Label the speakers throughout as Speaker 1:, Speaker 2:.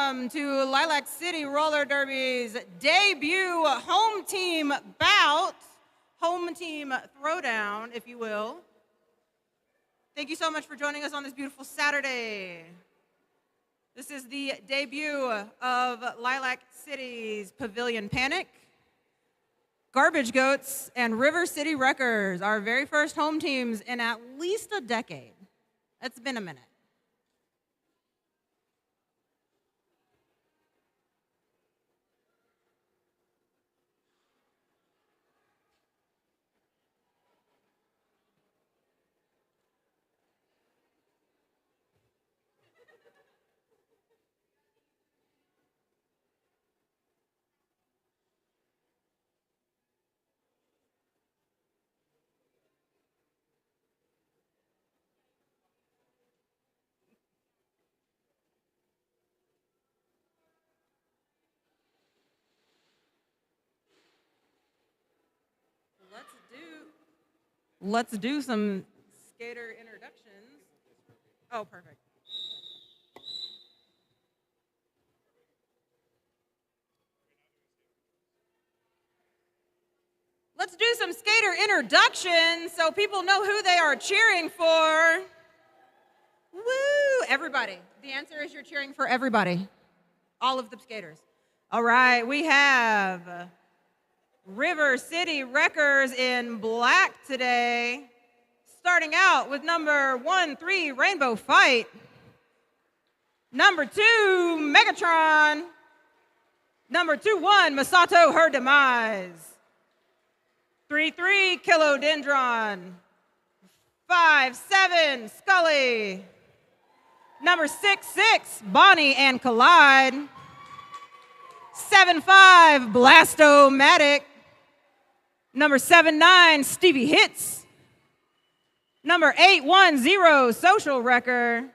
Speaker 1: welcome to Lilac City Roller Derby's debut home team bout, home team throwdown, if you will. Thank you so much for joining us on this beautiful Saturday. This is the debut of Lilac City's Pavilion Panic, Garbage Goats, and River City Wreckers, our very first home teams in at least a decade. It's been a minute. Let's do some skater introductions. Oh, perfect. Let's do some skater introductions so people know who they are cheering for. Woo! Everybody. The answer is you're cheering for everybody. All of the skaters. All right, we have River City Wreckers in black today. Starting out with number 1-3 Rainbow Fight. Number 2 Megatron. Number 2-1 Masato Her Demise. 3-3 Kilodendron. 5-7 Scully. Number 6-6 Bonnie and Collide. 7-5 Blastomatic. Number 7-9 Stevie Hits. Number 810 Social Wrecker.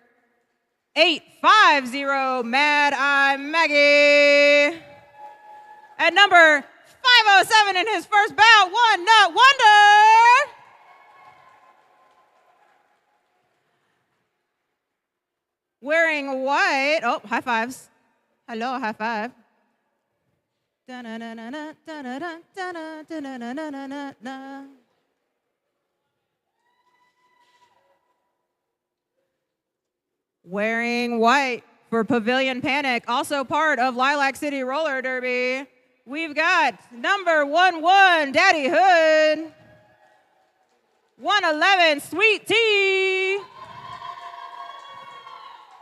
Speaker 1: 850 Mad Eye Maggie. At number 507 in his first bout, One Nut Wonder. Wearing white, oh, high fives. Hello, high five. Wearing white for Pavilion Panic, also part of Lilac City Roller Derby. We've got number 11 Daddy Hood. 111 Sweet Tea.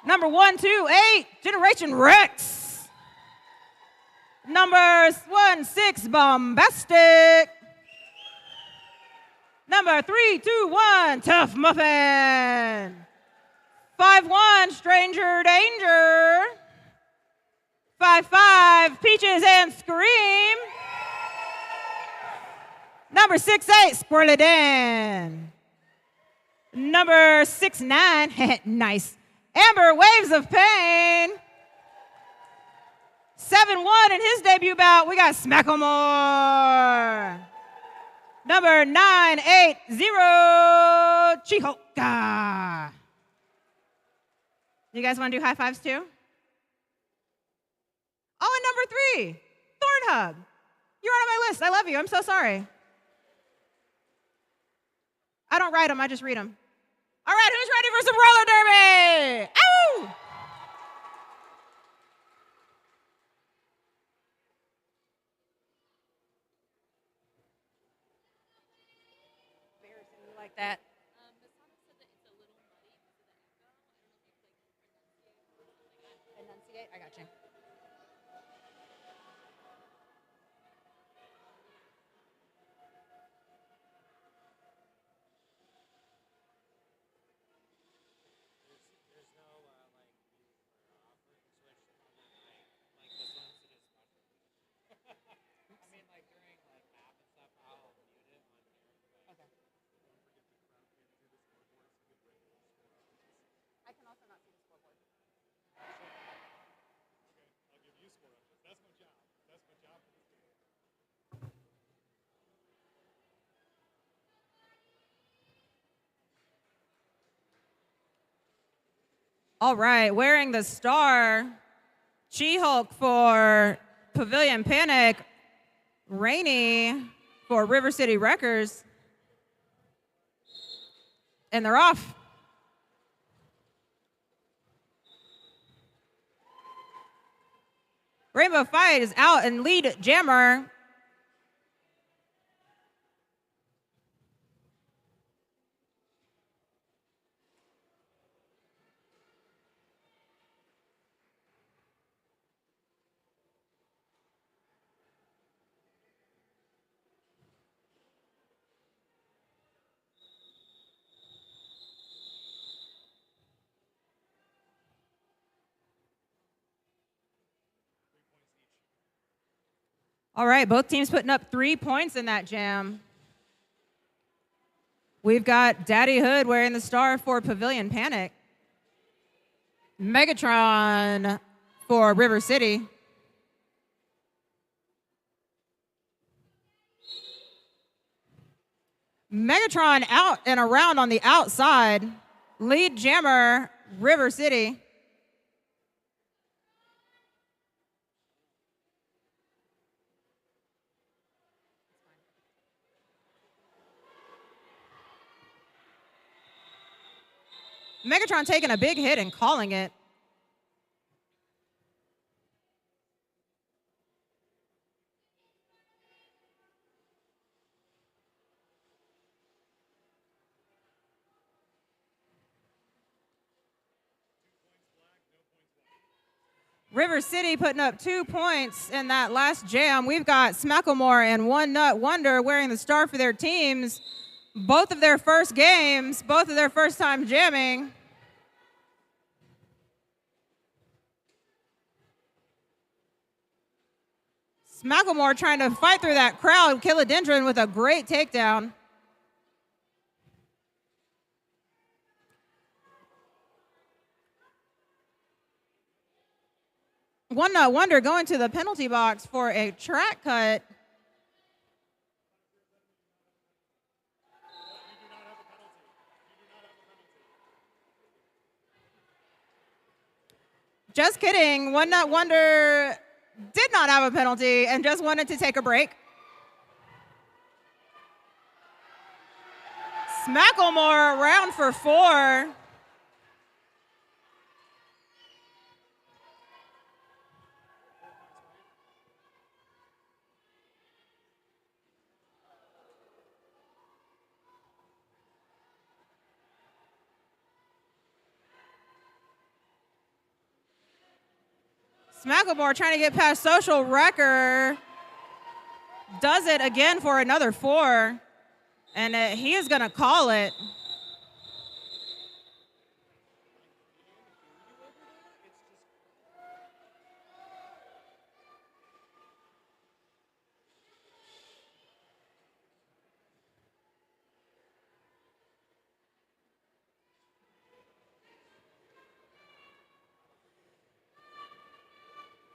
Speaker 1: Number 128 Generation Rex. Number 16 Bombastic. Number 321 Tough Muffin. 5-1 Stranger Danger. 5-5 Peaches and Scream. Number 6-8 Squirrely Dan. Number 6-9 nice Amber Waves of Pain. 7-1 in his debut bout, we got Smackamore. Number 980 Chihoka. You guys want to do high fives too? Oh, and number 3, Thornhub. You're on my list. I love you. I'm so sorry. I don't write them. I just read them. All right, who's ready for some roller derby? Ow! Embarrassing, you like that? Enunciate? I got you. I can also not see the scoreboard.
Speaker 2: I'll give you score updates. That's my job. That's my job for this game.
Speaker 1: All right, wearing the star She-Hulk for Pavilion Panic. Rainy for River City Wreckers. And they're off. Rainbow Fight is out and lead Jammer. All right, both teams putting up 3 points in that jam. We've got Daddy Hood wearing the star for Pavilion Panic. Megatron for River City. Megatron out and around on the outside. Lead Jammer, River City. Megatron taking a big hit and calling it. River City putting up 2 points in that last jam. We've got Smacklemore and One Nut Wonder wearing the star for their teams. Both of their first games, both of their first time jamming. Smacklemore trying to fight through that crowd. Kilodendron with a great takedown. One Nut Wonder going to the penalty box for a track cut. Just kidding. One Nut Wonder did not have a penalty and just wanted to take a break. Smacklemore around for 4. Smacklemore trying to get past Social Wrecker. Does it again for another 4. And he is going to call it.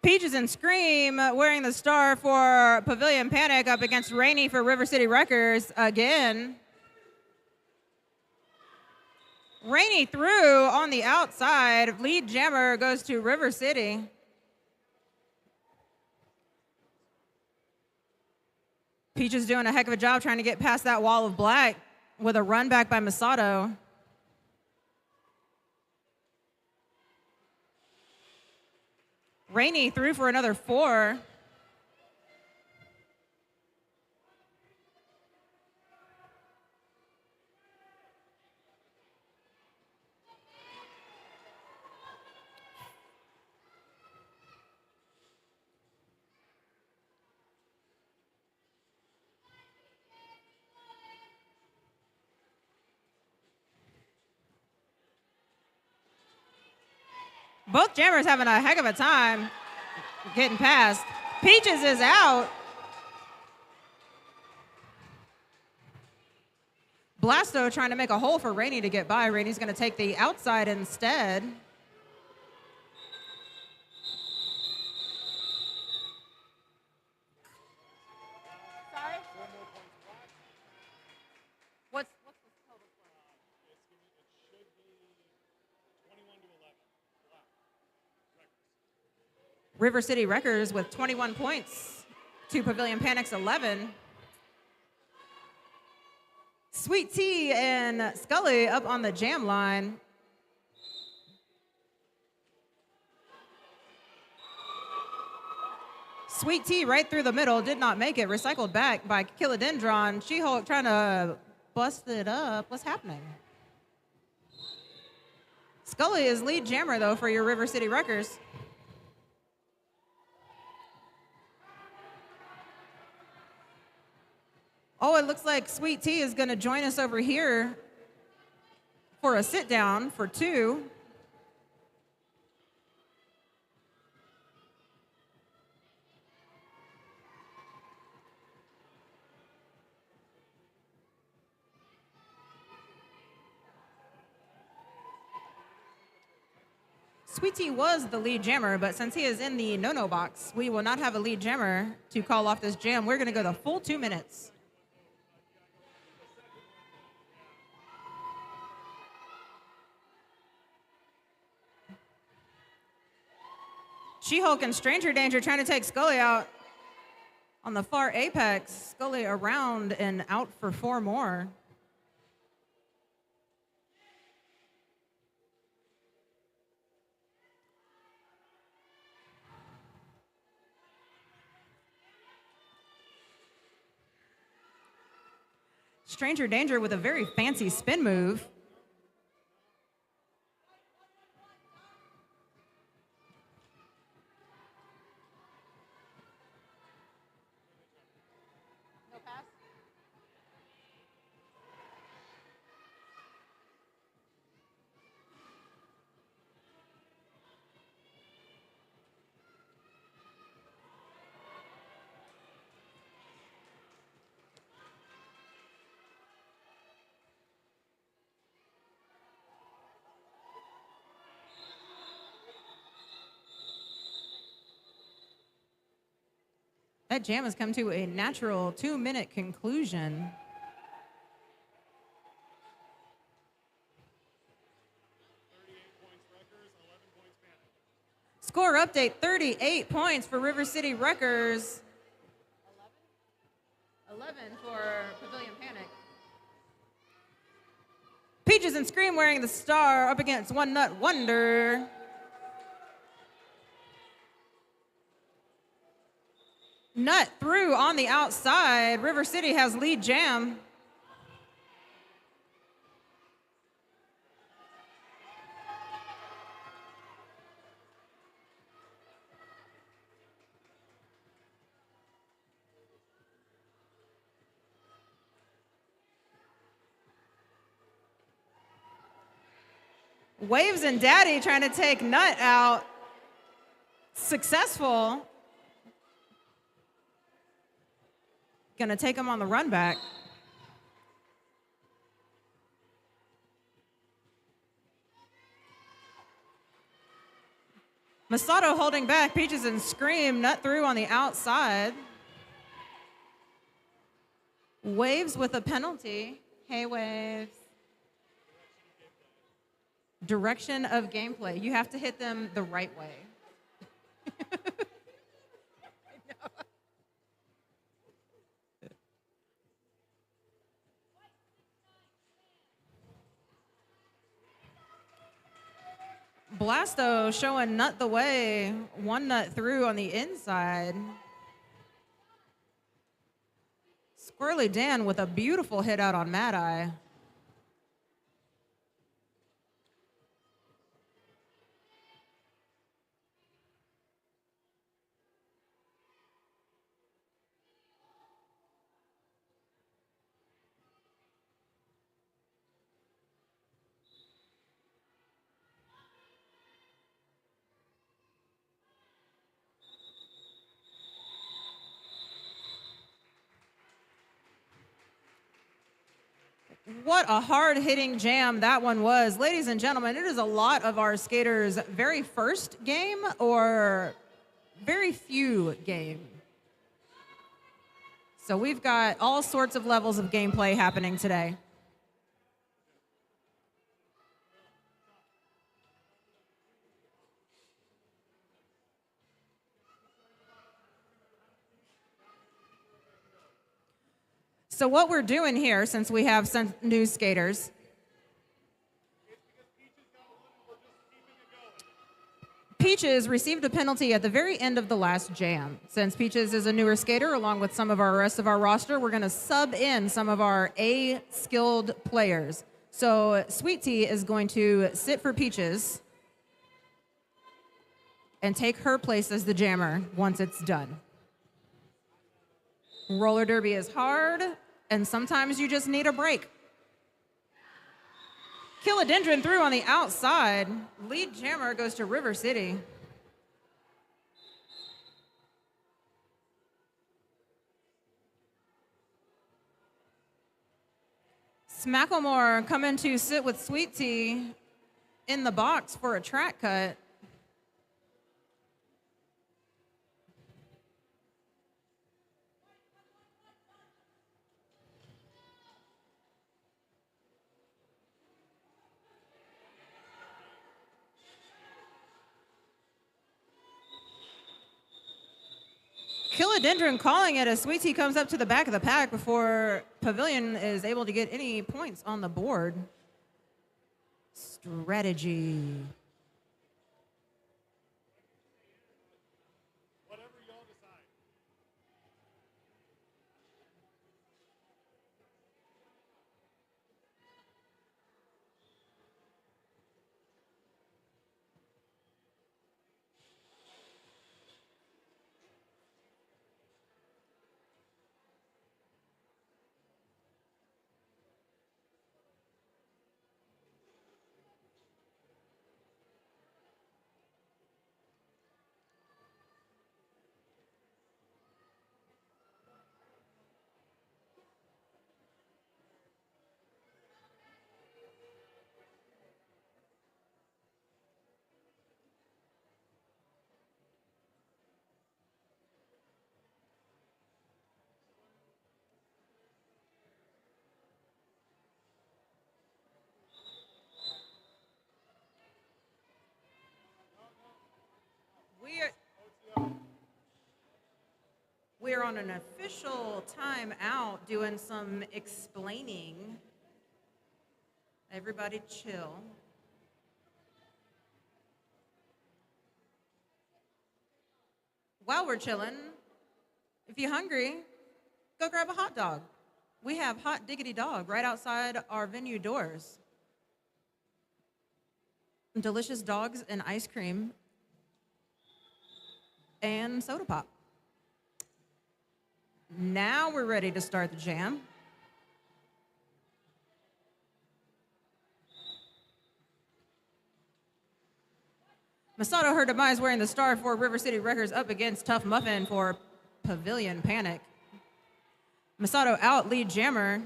Speaker 1: Peaches and Scream wearing the star for Pavilion Panic up against Rainy for River City Wreckers again. Rainy through on the outside. Lead Jammer goes to River City. Peaches doing a heck of a job trying to get past that wall of black with a run back by Masato. Rainy through for another 4. Both jammers having a heck of a time getting past. Peaches is out. Blasto trying to make a hole for Rainy to get by. Rainy's going to take the outside instead. Sorry? What's the total score?
Speaker 2: It should be 21-11. Black. Records.
Speaker 1: River City Wreckers with 21 points to Pavilion Panic's 11. Sweet Tea and Scully up on the jam line. Sweet Tea right through the middle, did not make it. Recycled back by Kilodendron. She-Hulk trying to bust it up. What's happening? Scully is lead jammer, though, for your River City Wreckers. Oh, it looks like Sweet Tea is going to join us over here for a sit-down for 2. Sweet Tea was the lead jammer, but since he is in the no-no box, we will not have a lead jammer to call off this jam. We're going to go the full 2 minutes. She-Hulk and Stranger Danger trying to take Scully out on the far apex. Scully around and out for 4 more. Stranger Danger with a very fancy spin move. No pass? That jam has come to a natural 2-minute conclusion. Score update, 38 points for River City Wreckers. 11 for Pavilion Panic. Peaches and Scream wearing the star up against One Nut Wonder. Nut through on the outside. River City has lead jam. Waves and Daddy trying to take Nut out. Successful. Gonna take him on the run back. Masato holding back. Peaches and Scream. Nut through on the outside. Waves with a penalty. Hey, Waves. Direction of gameplay. You have to hit them the right way. Blasto showing Nut the way. One Nut through on the inside. Squirrely Dan with a beautiful hit out on Mad Eye. What a hard-hitting jam that one was. Ladies and gentlemen, it is a lot of our skaters' very first game or very few game. So we've got all sorts of levels of gameplay happening today. So what we're doing here, since we have some new skaters, Peaches received a penalty at the very end of the last jam. Since Peaches is a newer skater, along with some of our rest of our roster, we're going to sub in some of our A-skilled players. So Sweet Tea is going to sit for Peaches and take her place as the jammer once it's done. Roller derby is hard, and sometimes you just need a break. Philodendron through on the outside. Lead jammer goes to River City. Smacklemore coming to sit with Sweet Tea in the box for a track cut. Philodendron calling it as Sweet Tea comes up to the back of the pack before Pavilion is able to get any points on the board. Strategy.
Speaker 2: Whatever y'all decide.
Speaker 1: We're on an official timeout doing some explaining. Everybody chill. While we're chilling, if you're hungry, go grab a hot dog. We have Hot Diggity Dog right outside our venue doors. Delicious dogs and ice cream and soda pop. Now we're ready to start the jam. Masato her demise wearing the star for River City Records up against Tough Muffin for Pavilion Panic. Masato out, lead jammer.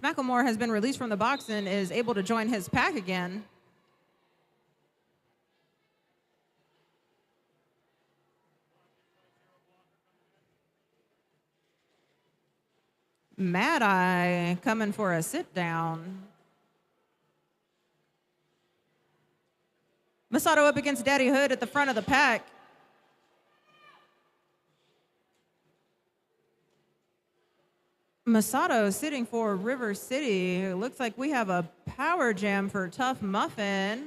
Speaker 1: Smacklemore has been released from the box and is able to join his pack again. Mad Eye coming for a sit down. Masato up against Daddy Hood at the front of the pack. Masato sitting for River City. It looks like we have a power jam for Tough Muffin.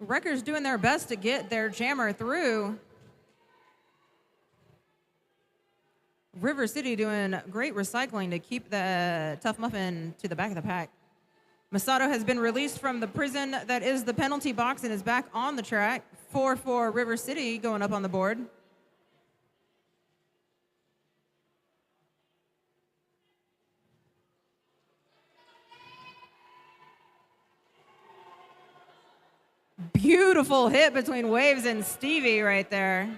Speaker 1: Wreckers doing their best to get their jammer through. River City doing great recycling to keep the Tough Muffin to the back of the pack. Masato has been released from the prison that is the penalty box and is back on the track. 4-4 River City going up on the board. Beautiful hit between Waves and Stevie right there.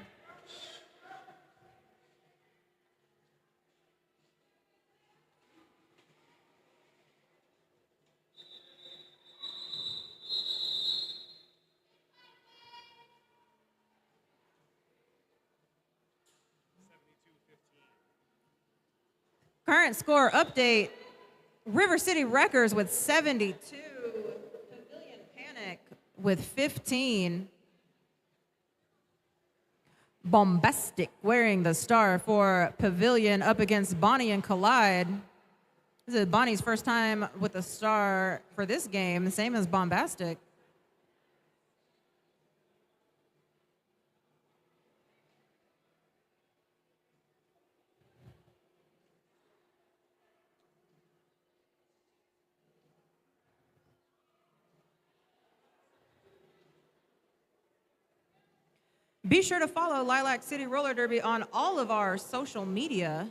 Speaker 1: Current score update, River City Wreckers with 72, Pavilion Panic with 15. Bombastic wearing the star for Pavilion up against Bonnie and Collide. This is Bonnie's first time with the star for this game, same as Bombastic. Be sure to follow Lilac City Roller Derby on all of our social media.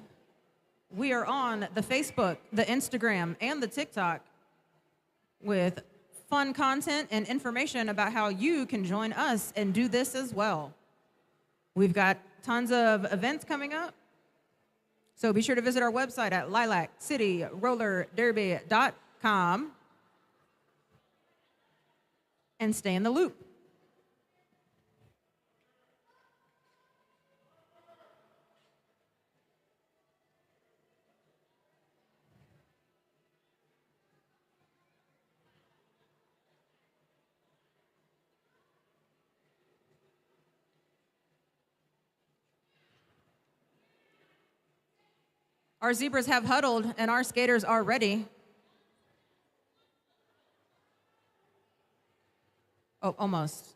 Speaker 1: We are on the Facebook, the Instagram, and the TikTok with fun content and information about how you can join us and do this as well. We've got tons of events coming up, so be sure to visit our website at lilaccityrollerderby.com and stay in the loop. Our zebras have huddled and our skaters are ready. Oh, almost.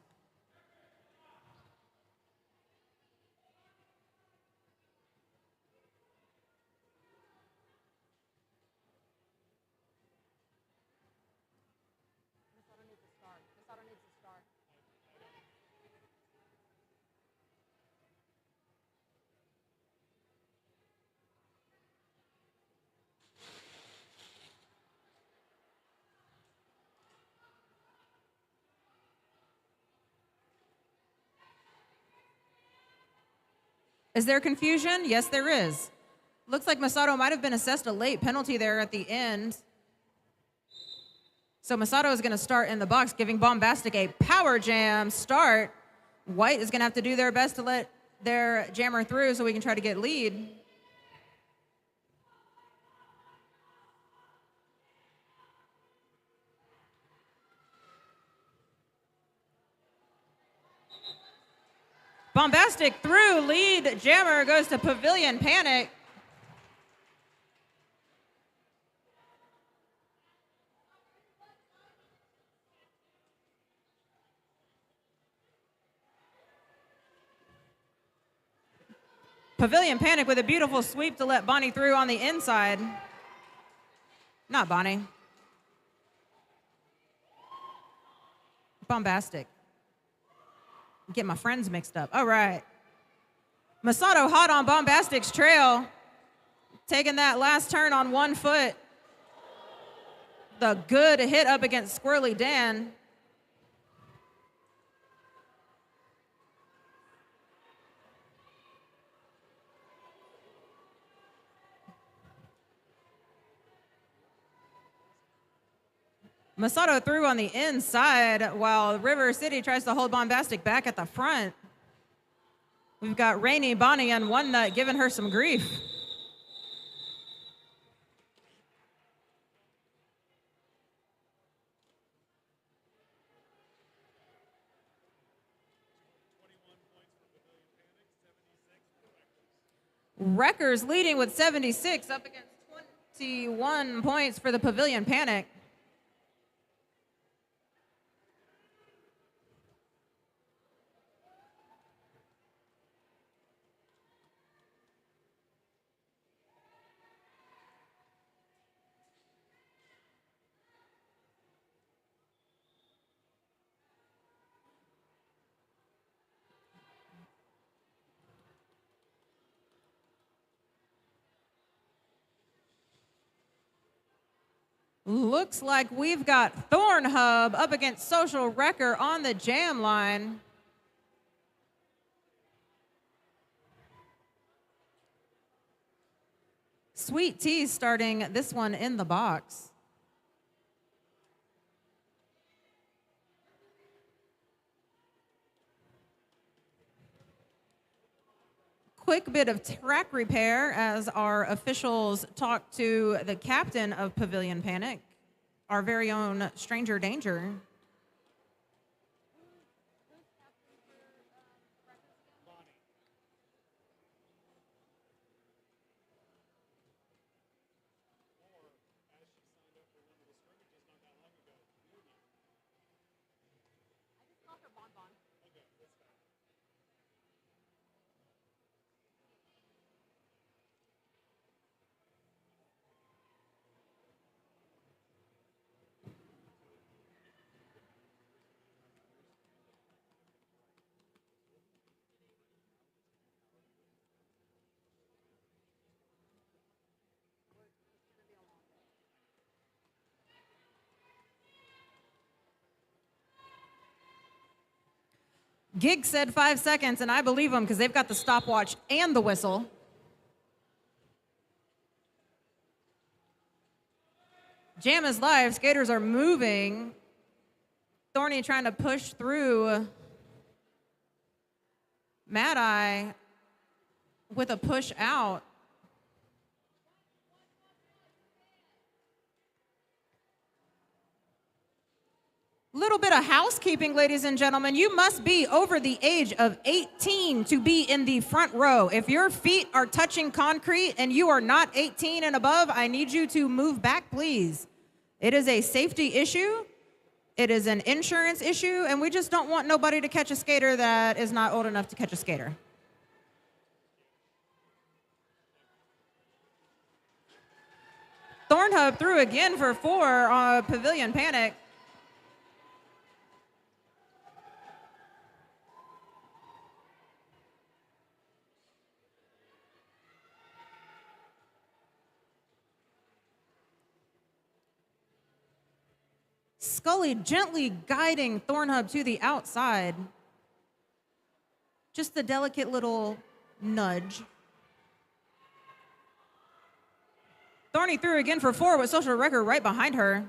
Speaker 1: Is there confusion? Yes, there is. Looks like Masato might have been assessed a late penalty there at the end. So Masato is going to start in the box, giving Bombastic a power jam start. White is going to have to do their best to let their jammer through so we can try to get lead. Bombastic through, lead jammer goes to Pavilion Panic. Pavilion Panic with a beautiful sweep to let Bonnie through on the inside. Not Bonnie. Bombastic. Get my friends mixed up. All right. Masato hot on Bombastic's trail. Taking that last turn on one foot. The good hit up against Squirrely Dan. Masato through on the inside while River City tries to hold Bombastic back at the front. We've got Rainy Bonnie on one nut giving her some grief. Wreckers leading with 76 up against 21 points for the Pavilion Panic. Looks like we've got Thorn Hub up against Social Wrecker on the jam line. Sweet Tea starting this one in the box. quick bit of track repair as our officials talk to the captain of Pavilion Panic, our very own Stranger Danger. Gig said 5 seconds, and I believe him because they've got the stopwatch and the whistle. Jam is live. Skaters are moving. Thorny trying to push through. Mad Eye with a push out. Little bit of housekeeping, ladies and gentlemen. You must be over the age of 18 to be in the front row. If your feet are touching concrete and you are not 18 and above, I need you to move back, please. It is a safety issue. It is an insurance issue, and we just don't want nobody to catch a skater that is not old enough to catch a skater. Thornhub through again for 4 on Pavilion Panic. Scully gently guiding Thornhub to the outside. Just the delicate little nudge. Thorny through again for 4 with social record right behind her.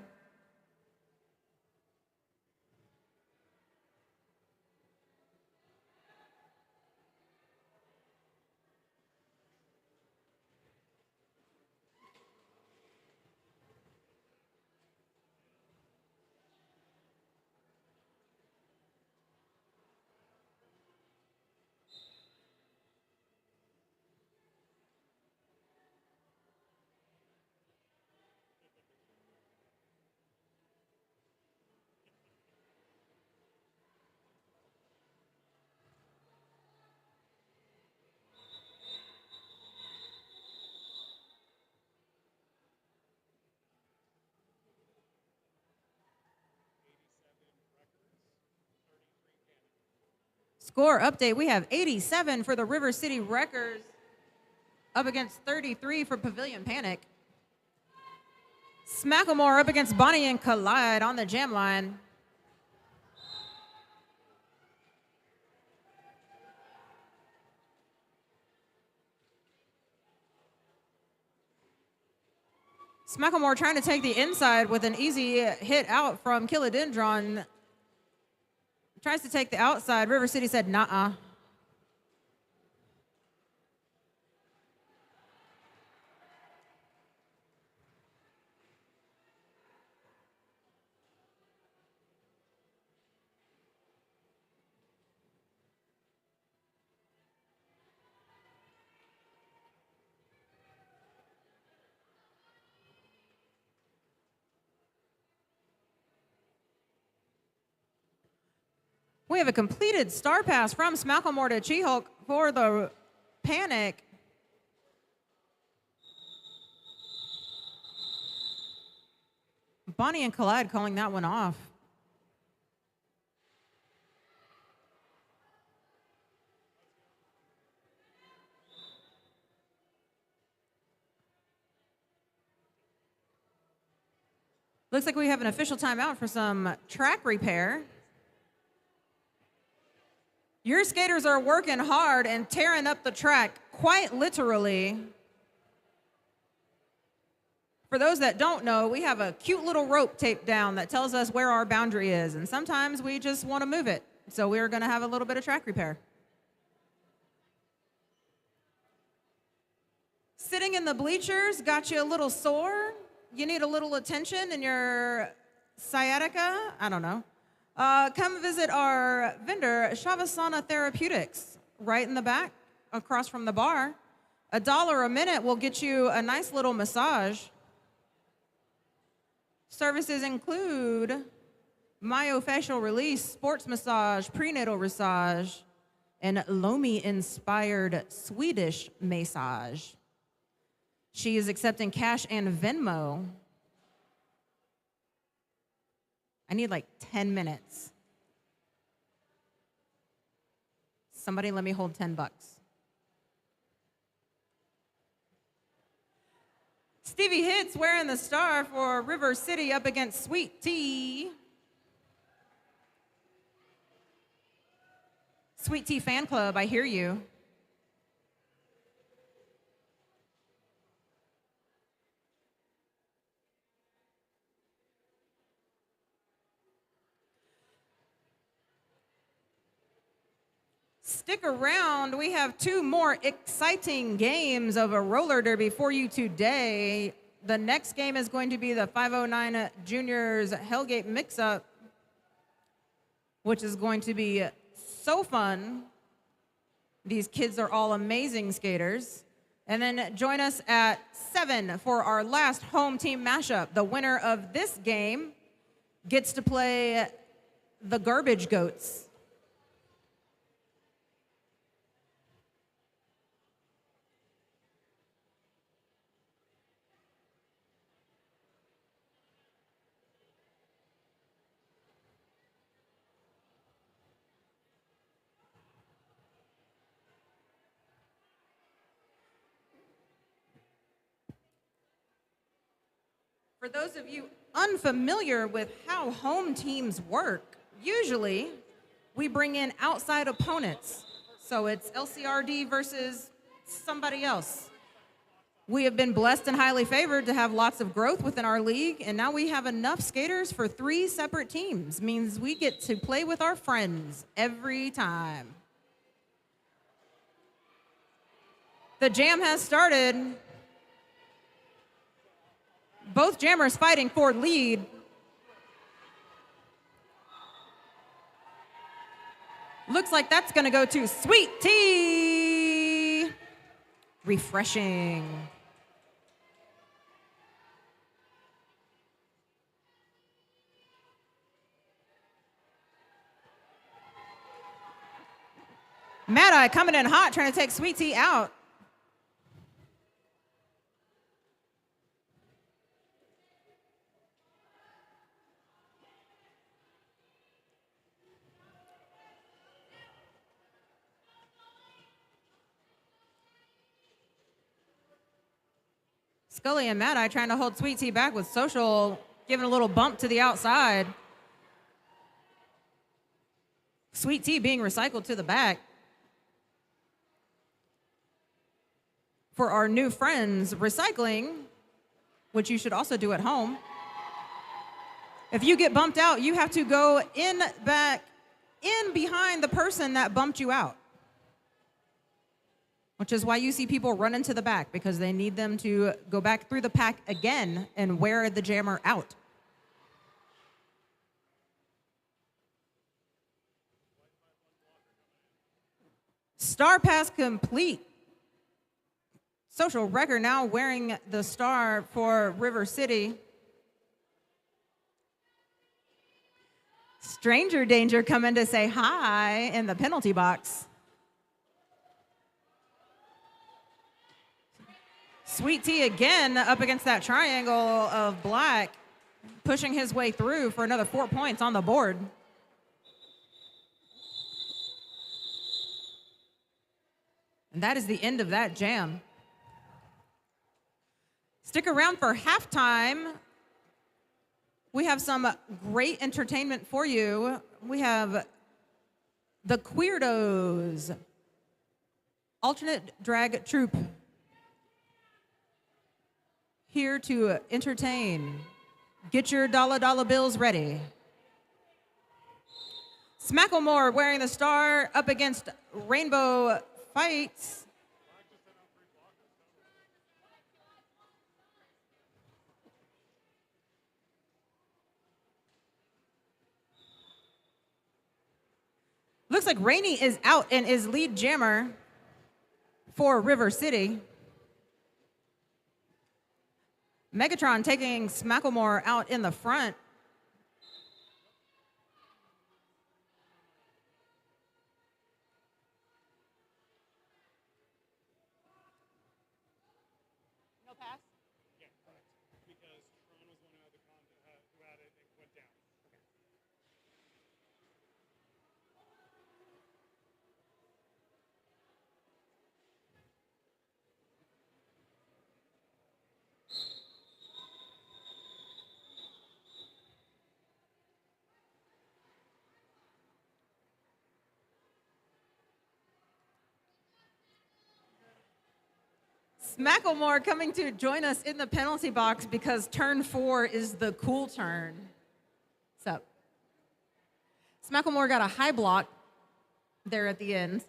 Speaker 1: Score update, we have 87 for the River City Wreckers up against 33 for Pavilion Panic. Smacklemore up against Bonnie and Collide on the jam line. Smacklemore trying to take the inside with an easy hit out from Kilodendron. Tries to take the outside. River City said, nah-uh. We have a completed star pass from Smacklemore to Chihulk for the Panic. Bonnie and Collide calling that one off. Looks like we have an official timeout for some track repair. Your skaters are working hard and tearing up the track, quite literally. For those that don't know, we have a cute little rope taped down that tells us where our boundary is, and sometimes we just want to move it. So we're going to have a little bit of track repair. Sitting in the bleachers got you a little sore? You need a little attention in your sciatica? I don't know. Come visit our vendor, Shavasana Therapeutics, right in the back, across from the bar. $1 a minute will get you a nice little massage. Services include myofascial release, sports massage, prenatal massage, and Lomi-inspired Swedish massage. She is accepting cash and Venmo. I need like 10 minutes. Somebody let me hold $10. Stevie Hits wearing the star for River City up against Sweet Tea. Sweet Tea Fan Club, I hear you. Stick around. We have 2 more exciting games of a roller derby for you today. The next game is going to be the 509 Juniors Hellgate Mix-Up, which is going to be so fun. These kids are all amazing skaters. And then join us at 7 for our last home team mashup. The winner of this game gets to play the Garbage Goats. For those of you unfamiliar with how home teams work, usually we bring in outside opponents. So it's LCRD versus somebody else. We have been blessed and highly favored to have lots of growth within our league, and now we have enough skaters for 3 separate teams. Means we get to play with our friends every time. The jam has started. Both jammers fighting for lead. Looks like that's going to go to Sweet Tea. Refreshing. Mad Eye coming in hot, trying to take Sweet Tea out. Scully and Mad Eye trying to hold Sweet Tea back with Social, giving a little bump to the outside. Sweet Tea being recycled to the back. For our new friends, recycling, which you should also do at home. If you get bumped out, you have to go in behind the person that bumped you out. Which is why you see people run into the back, because they need them to go back through the pack again and wear the jammer out. Star pass complete. Social Record now wearing the star for River City. Stranger Danger coming to say hi in the penalty box. Sweet Tea again up against that triangle of black, pushing his way through for another 4 points on the board. And that is the end of that jam. Stick around for halftime. We have some great entertainment for you. We have the Queerdos, alternate drag troupe, here to entertain. Get your dollar bills ready. Smacklemore wearing the star up against Rainbow Fights. Looks like Rainey is out and is lead jammer for River City. Megatron taking Smacklemore out in the front.
Speaker 2: No pass? Yeah, correct. Because Tron was one of the who had it and went down. Okay.
Speaker 1: Smacklemore coming to join us in the penalty box because turn 4 is the cool turn. What's up? Smacklemore got a high block there at the end.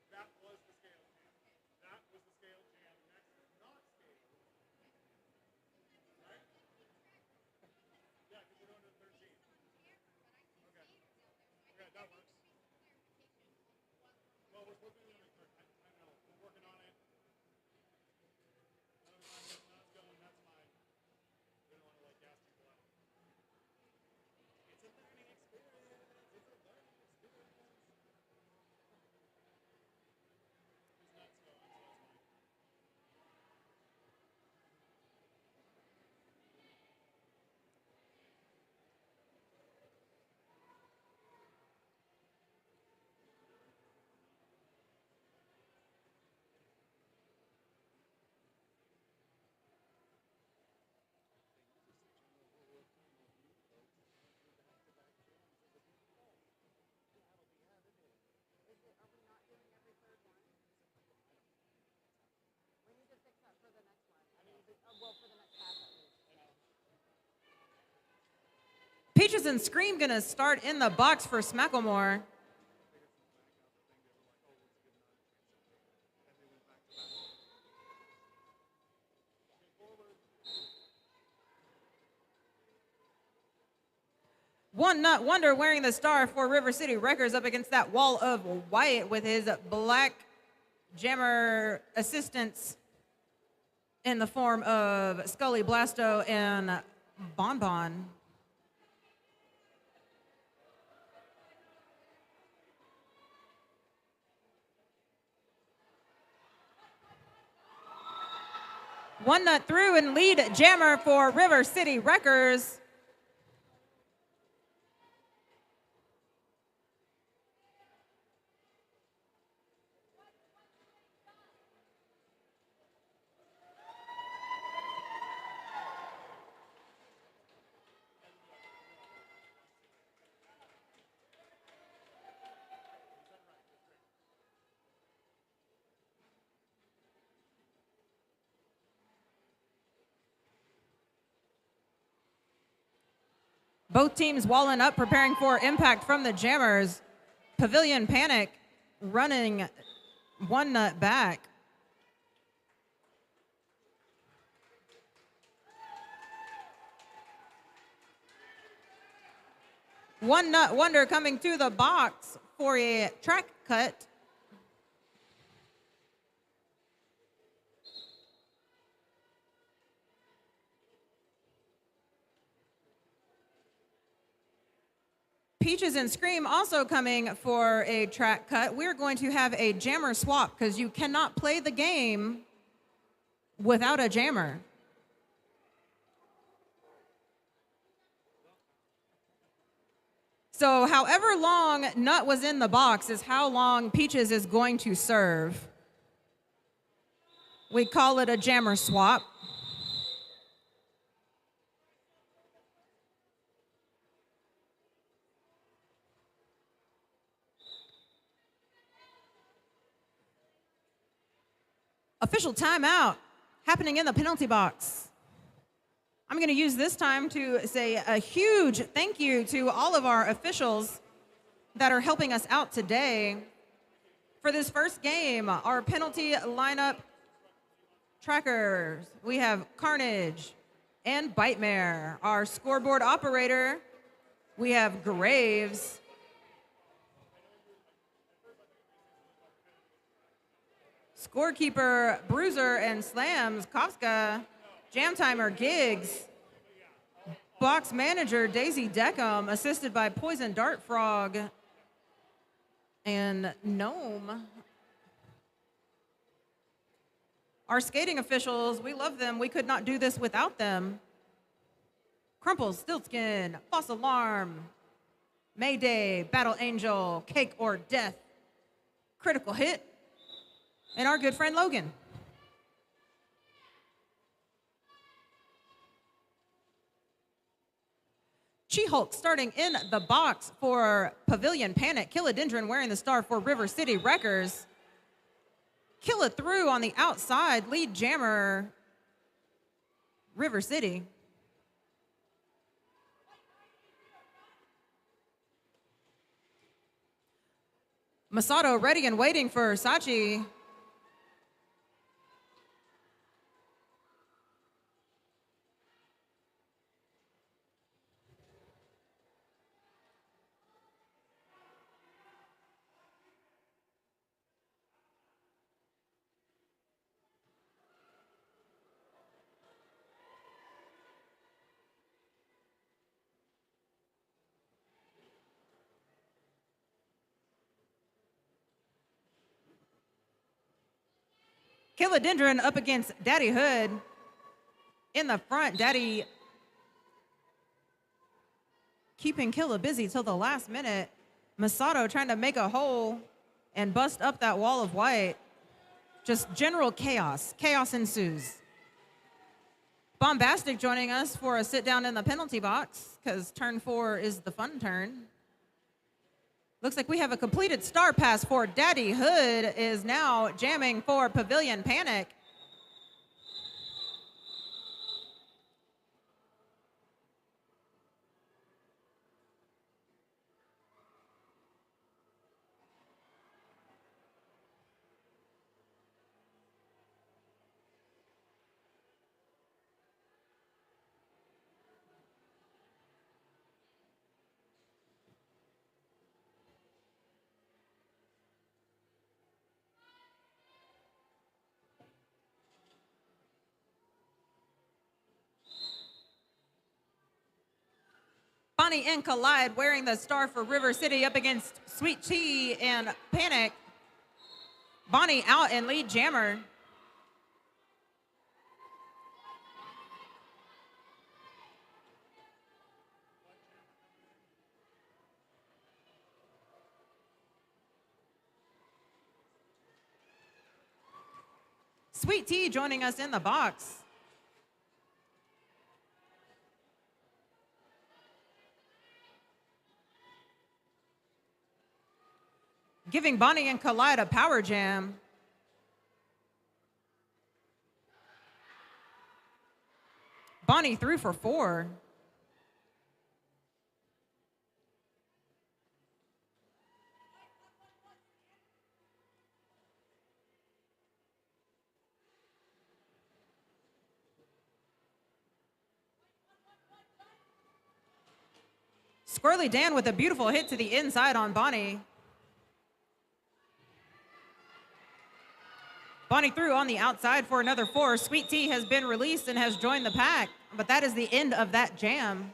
Speaker 2: That was the scale jam. That was the scale jam. Next is not scale. Right? Yeah, because we're going to 13. Okay. Okay, that works. Well, we're supposed to be doing it. I know. We're working on it. That's going. That's fine. We don't want to like gas people out. It's a learning experience. It's a learning experience. It's not going, so it's fine.
Speaker 1: Peaches and Scream gonna start in the box for Smacklemore. One Nut Wonder wearing the star for River City Records up against that wall of white with his black jammer assistants in the form of Scully, Blasto, and Bonbon. One Nut through and lead jammer for River City Records. Both teams walling up, preparing for impact from the jammers. Pavilion Panic running One Nut back. One Nut Wonder coming to the box for a track cut. Peaches and Scream also coming for a track cut. We're going to have a jammer swap because you cannot play the game without a jammer. So however long Nut was in the box is how long Peaches is going to serve. We call it a jammer swap. Official timeout happening in the penalty box. I'm going to use this time to say a huge thank you to all of our officials that are helping us out today. For this first game, our penalty lineup trackers, we have Carnage and Bitemare. Our scoreboard operator, we have Graves. Scorekeeper, Bruiser and Slams, Kafka. Jam timer, Gigs. Box manager, Daisy Deckham, assisted by Poison Dart Frog and Gnome. Our skating officials, we love them. We could not do this without them. Crumple, Stiltskin, False Alarm, Mayday, Battle Angel, Cake or Death, Critical Hit, and our good friend Logan. She-Hulk starting in the box for Pavilion Panic. Kilodendron wearing the star for River City Wreckers. Killa through on the outside. Lead jammer, River City. Masato ready and waiting for Sachi. Kilodendron up against Daddy Hood. In the front, Daddy keeping Killa busy till the last minute. Masato trying to make a hole and bust up that wall of white. Just general chaos. Chaos ensues. Bombastic joining us for a sit down in the penalty box because turn 4 is the fun turn. Looks like we have a completed star pass for Daddy Hood is now jamming for Pavilion Panic. Bonnie and Collide wearing the star for River City up against Sweet Tea and Panic. Bonnie out and lead jammer. Sweet Tea joining us in the box. Giving Bonnie and Collide a power jam. Bonnie through for 4. Squirrely Dan with a beautiful hit to the inside on Bonnie. Bonnie through on the outside for another 4. Sweet Tea has been released and has joined the pack, but that is the end of that jam.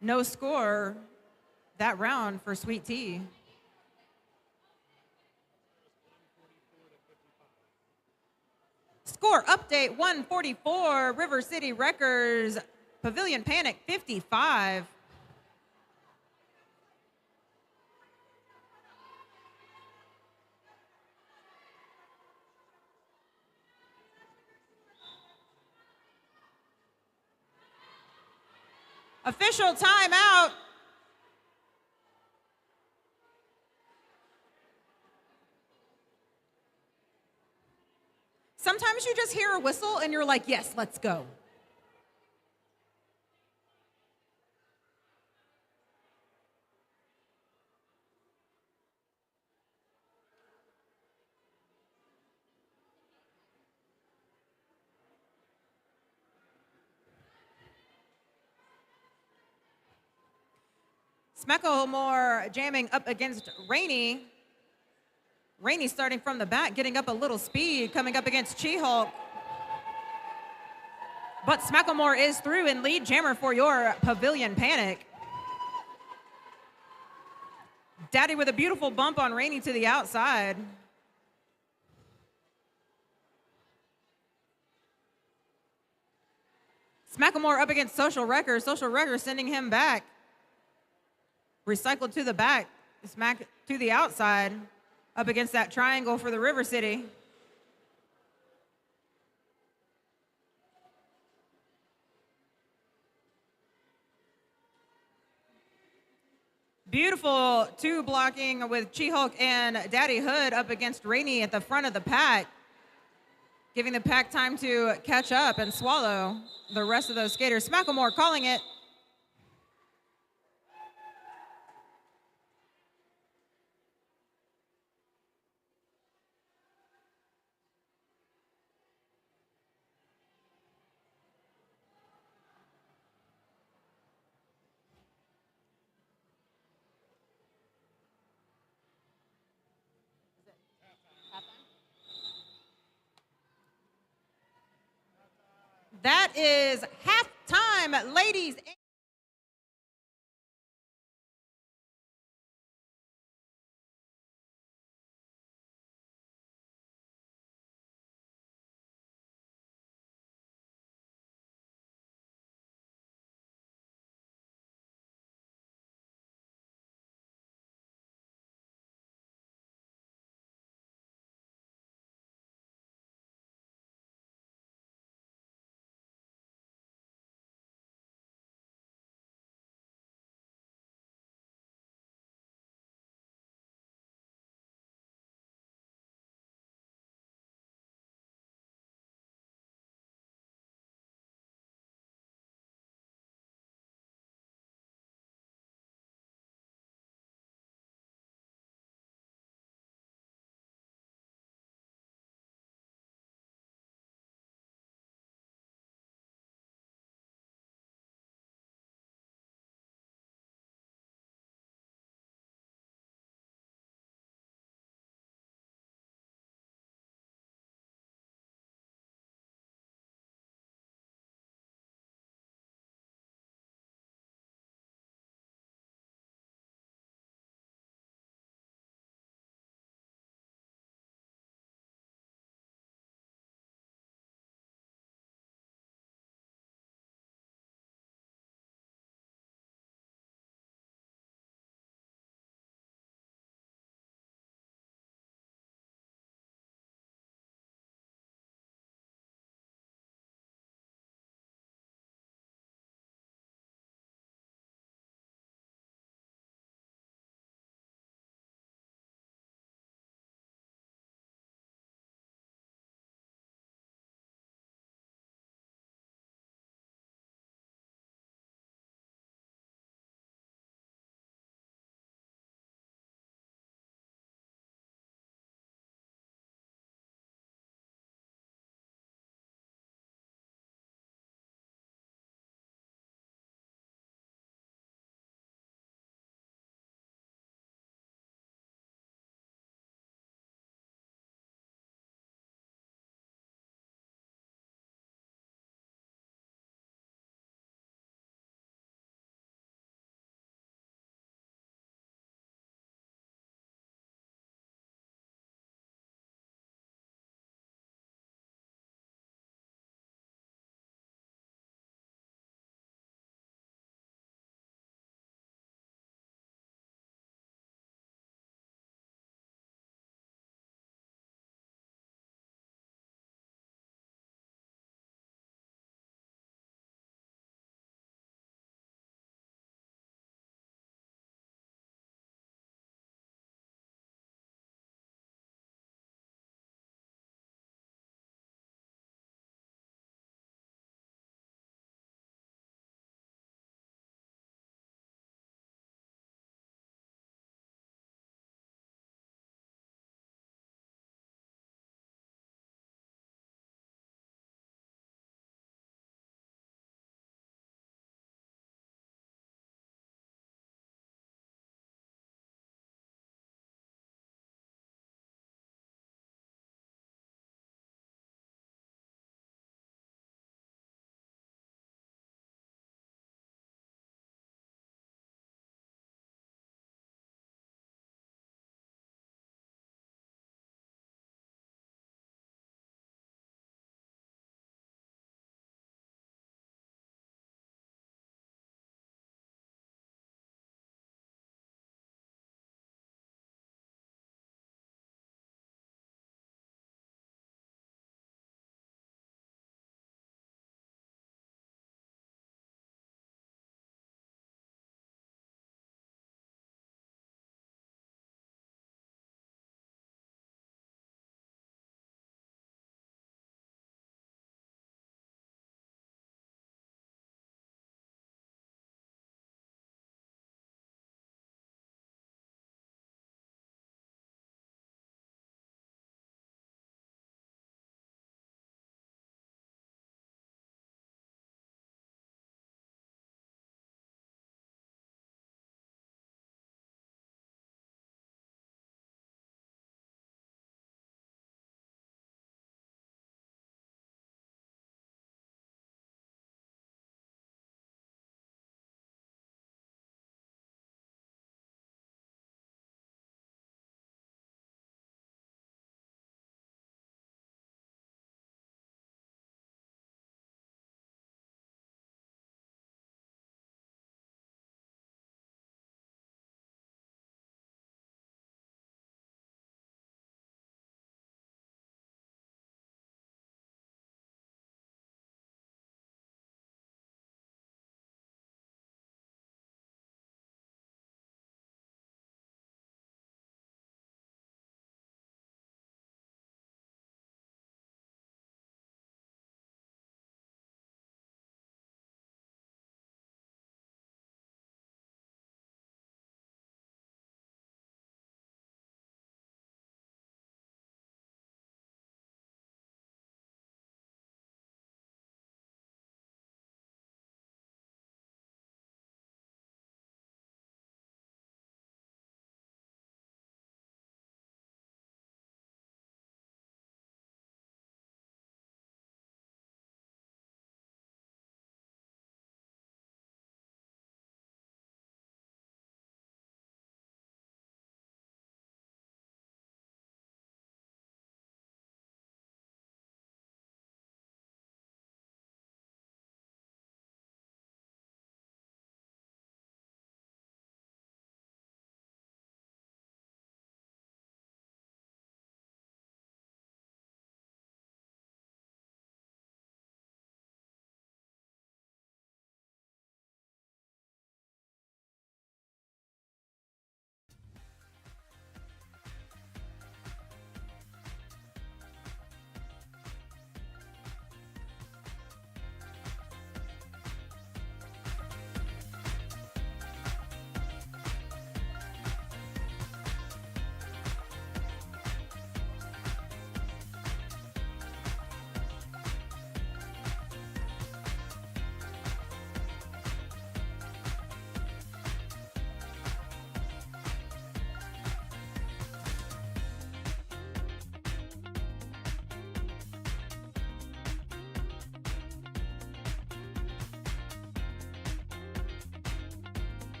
Speaker 1: No score that round for Sweet Tea. Score update 144, River City Wreckers, Pavilion Panic 55. Official timeout. Sometimes you just hear a whistle and you're like, yes, let's go. Smacklemore jamming up against Rainey. Rainey starting from the back, getting up a little speed, coming up against She-Hulk. But Smacklemore is through in lead jammer for your Pavilion Panic. Daddy with a beautiful bump on Rainey to the outside. Smacklemore up against Social Wrecker. Social Wrecker sending him back. Recycled to the back. Smack to the outside. Up against that triangle for the River City. Beautiful two blocking with She-Hulk and Daddy Hood up against Rainey at the front of the pack. Giving the pack time to catch up and swallow the rest of those skaters. Smacklemore calling it. That is halftime, ladies.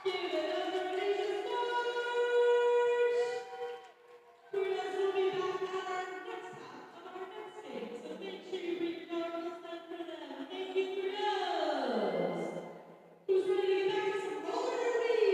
Speaker 3: Give it up for Asian stars! Kudos will be back at our next half of our next game, so make sure you bring your consent for them. Thank you, Kudos! Who's ready to get back to some roller derby?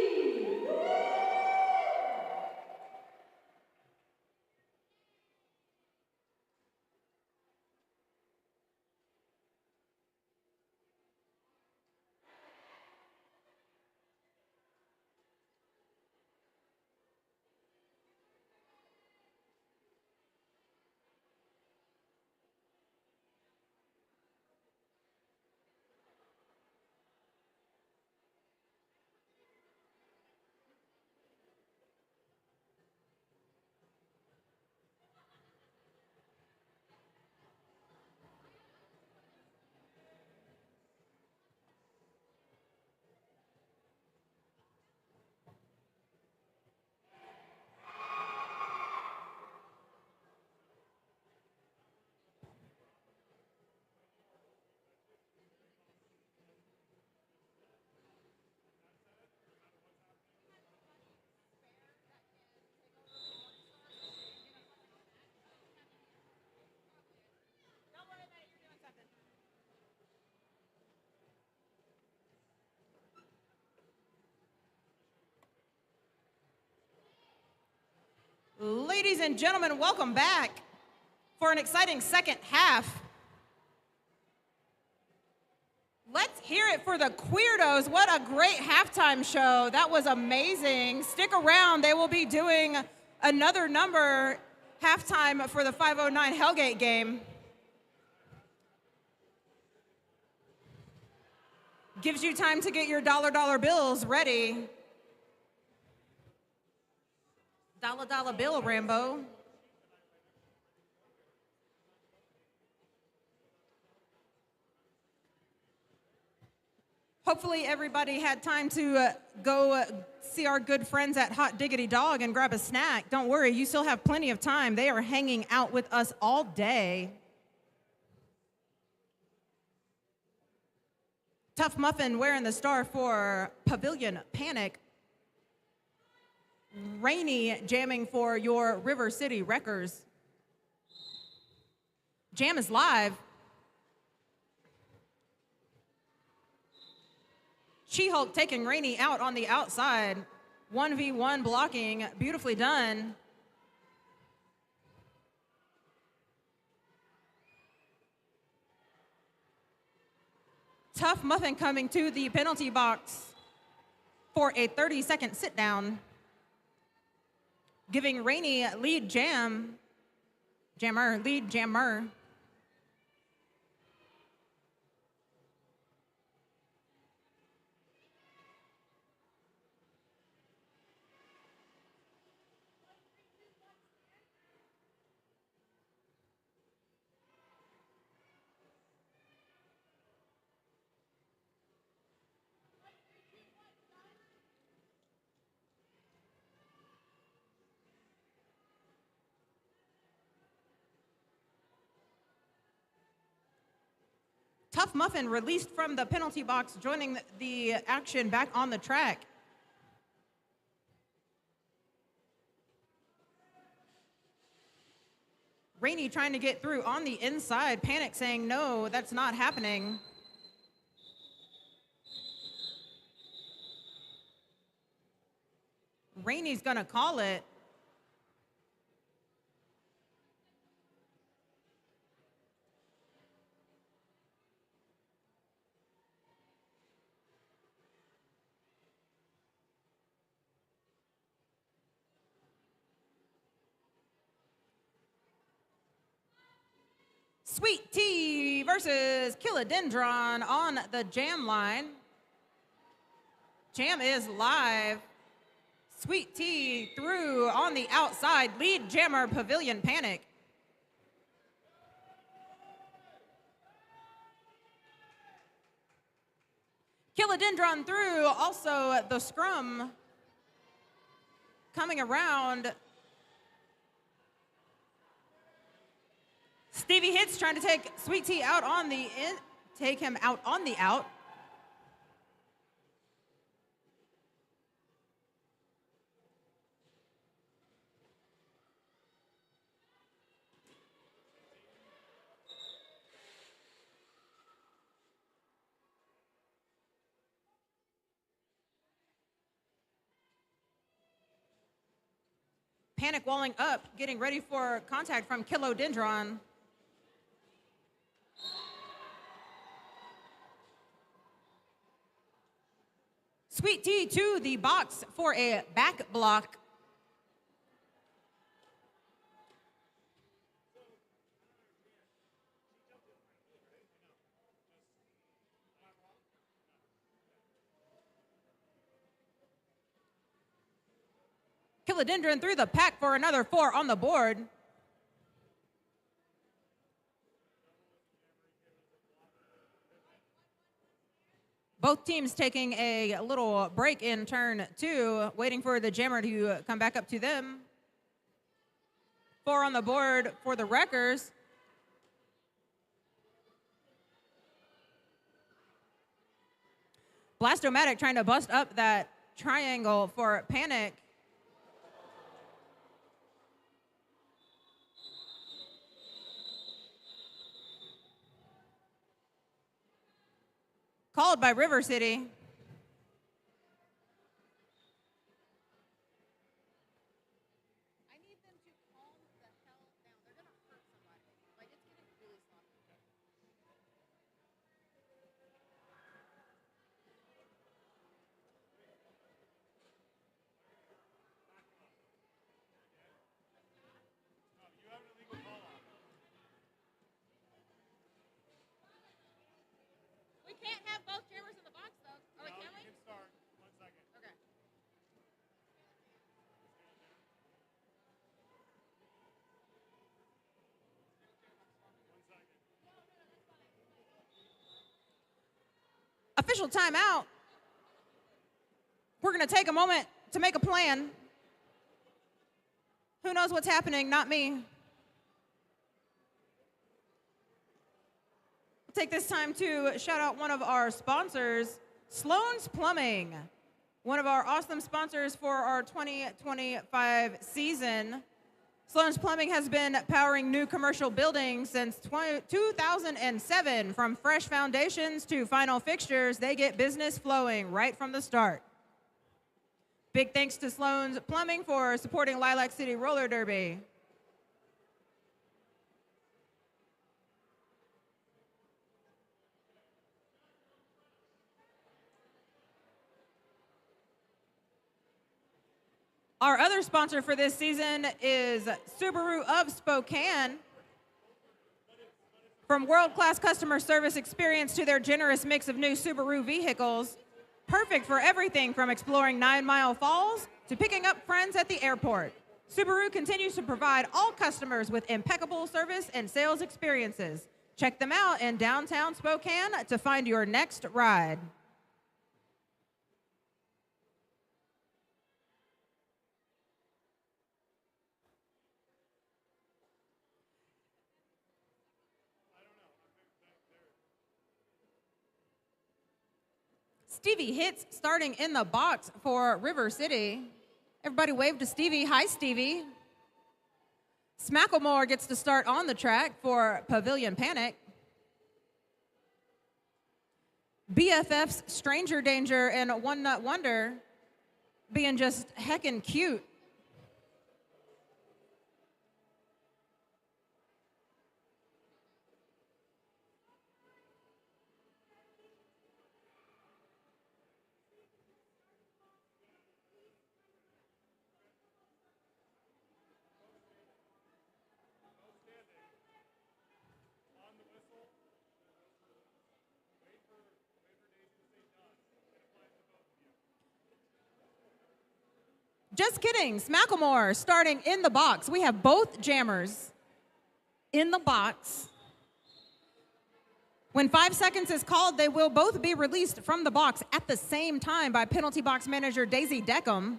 Speaker 1: Ladies and gentlemen, welcome back for an exciting second half. Let's hear it for the Queerdos. What a great halftime show. That was amazing. Stick around. They will be doing another number halftime for the 509 Hellgate game. Gives you time to get your dollar bills ready. Dollar bill, Rambo. Hopefully everybody had time to go see our good friends at Hot Diggity Dog and grab a snack. Don't worry, you still have plenty of time. They are hanging out with us all day. Tough Muffin wearing the star for Pavilion Panic. Rainy jamming for your River City Wreckers. Jam is live. She-Hulk taking Rainy out on the outside. 1v1 blocking, beautifully done. Tough Muffin coming to the penalty box for a 30-second sit-down, giving Rainy lead jammer. Tough Muffin released from the penalty box, joining the action back on the track. Rainy trying to get through on the inside, Panic saying, no, that's not happening. Rainy's gonna call it. Sweet Tea versus Kilodendron on the jam line. Jam is live. Sweet Tea through on the outside. Lead jammer Pavilion Panic. Kilodendron through, also the scrum coming around. Stevie Hits trying to take Sweet Tea out on the take him out on the out. Panic walling up, getting ready for contact from Kilodendron. Sweet Tea to the box for a back block. Kilodendron through the pack for another 4 on the board. Both teams taking a little break in turn 2, waiting for the jammer to come back up to them. 4 on the board for the Wreckers. Blastomatic trying to bust up that triangle for Panic. Called by River City.
Speaker 2: You have an illegal call off.
Speaker 1: We can't have both jammers in the box, though.
Speaker 2: No, you can start. 1 second.
Speaker 1: Okay. Official timeout. We're going to take a moment to make a plan. Who knows what's happening? Not me. We'll take this time to shout out one of our sponsors, Sloan's Plumbing, one of our awesome sponsors for our 2025 season. Sloan's Plumbing has been powering new commercial buildings since 2007. From fresh foundations to final fixtures, they get business flowing right from the start. Big thanks to Sloan's Plumbing for supporting Lilac City Roller Derby. Our other sponsor for this season is Subaru of Spokane. From world-class customer service experience to their generous mix of new Subaru vehicles, perfect for everything from exploring 9 Mile Falls to picking up friends at the airport. Subaru continues to provide all customers with impeccable service and sales experiences. Check them out in downtown Spokane to find your next ride. Stevie hits starting in the box for River City. Everybody wave to Stevie. Hi, Stevie. Smacklemore gets to start on the track for Pavilion Panic. BFF's Stranger Danger and One Nut Wonder being just heckin' cute. Just kidding, Smacklemore starting in the box. We have both jammers in the box. When 5 seconds is called, they will both be released from the box at the same time by penalty box manager Daisy Deckham.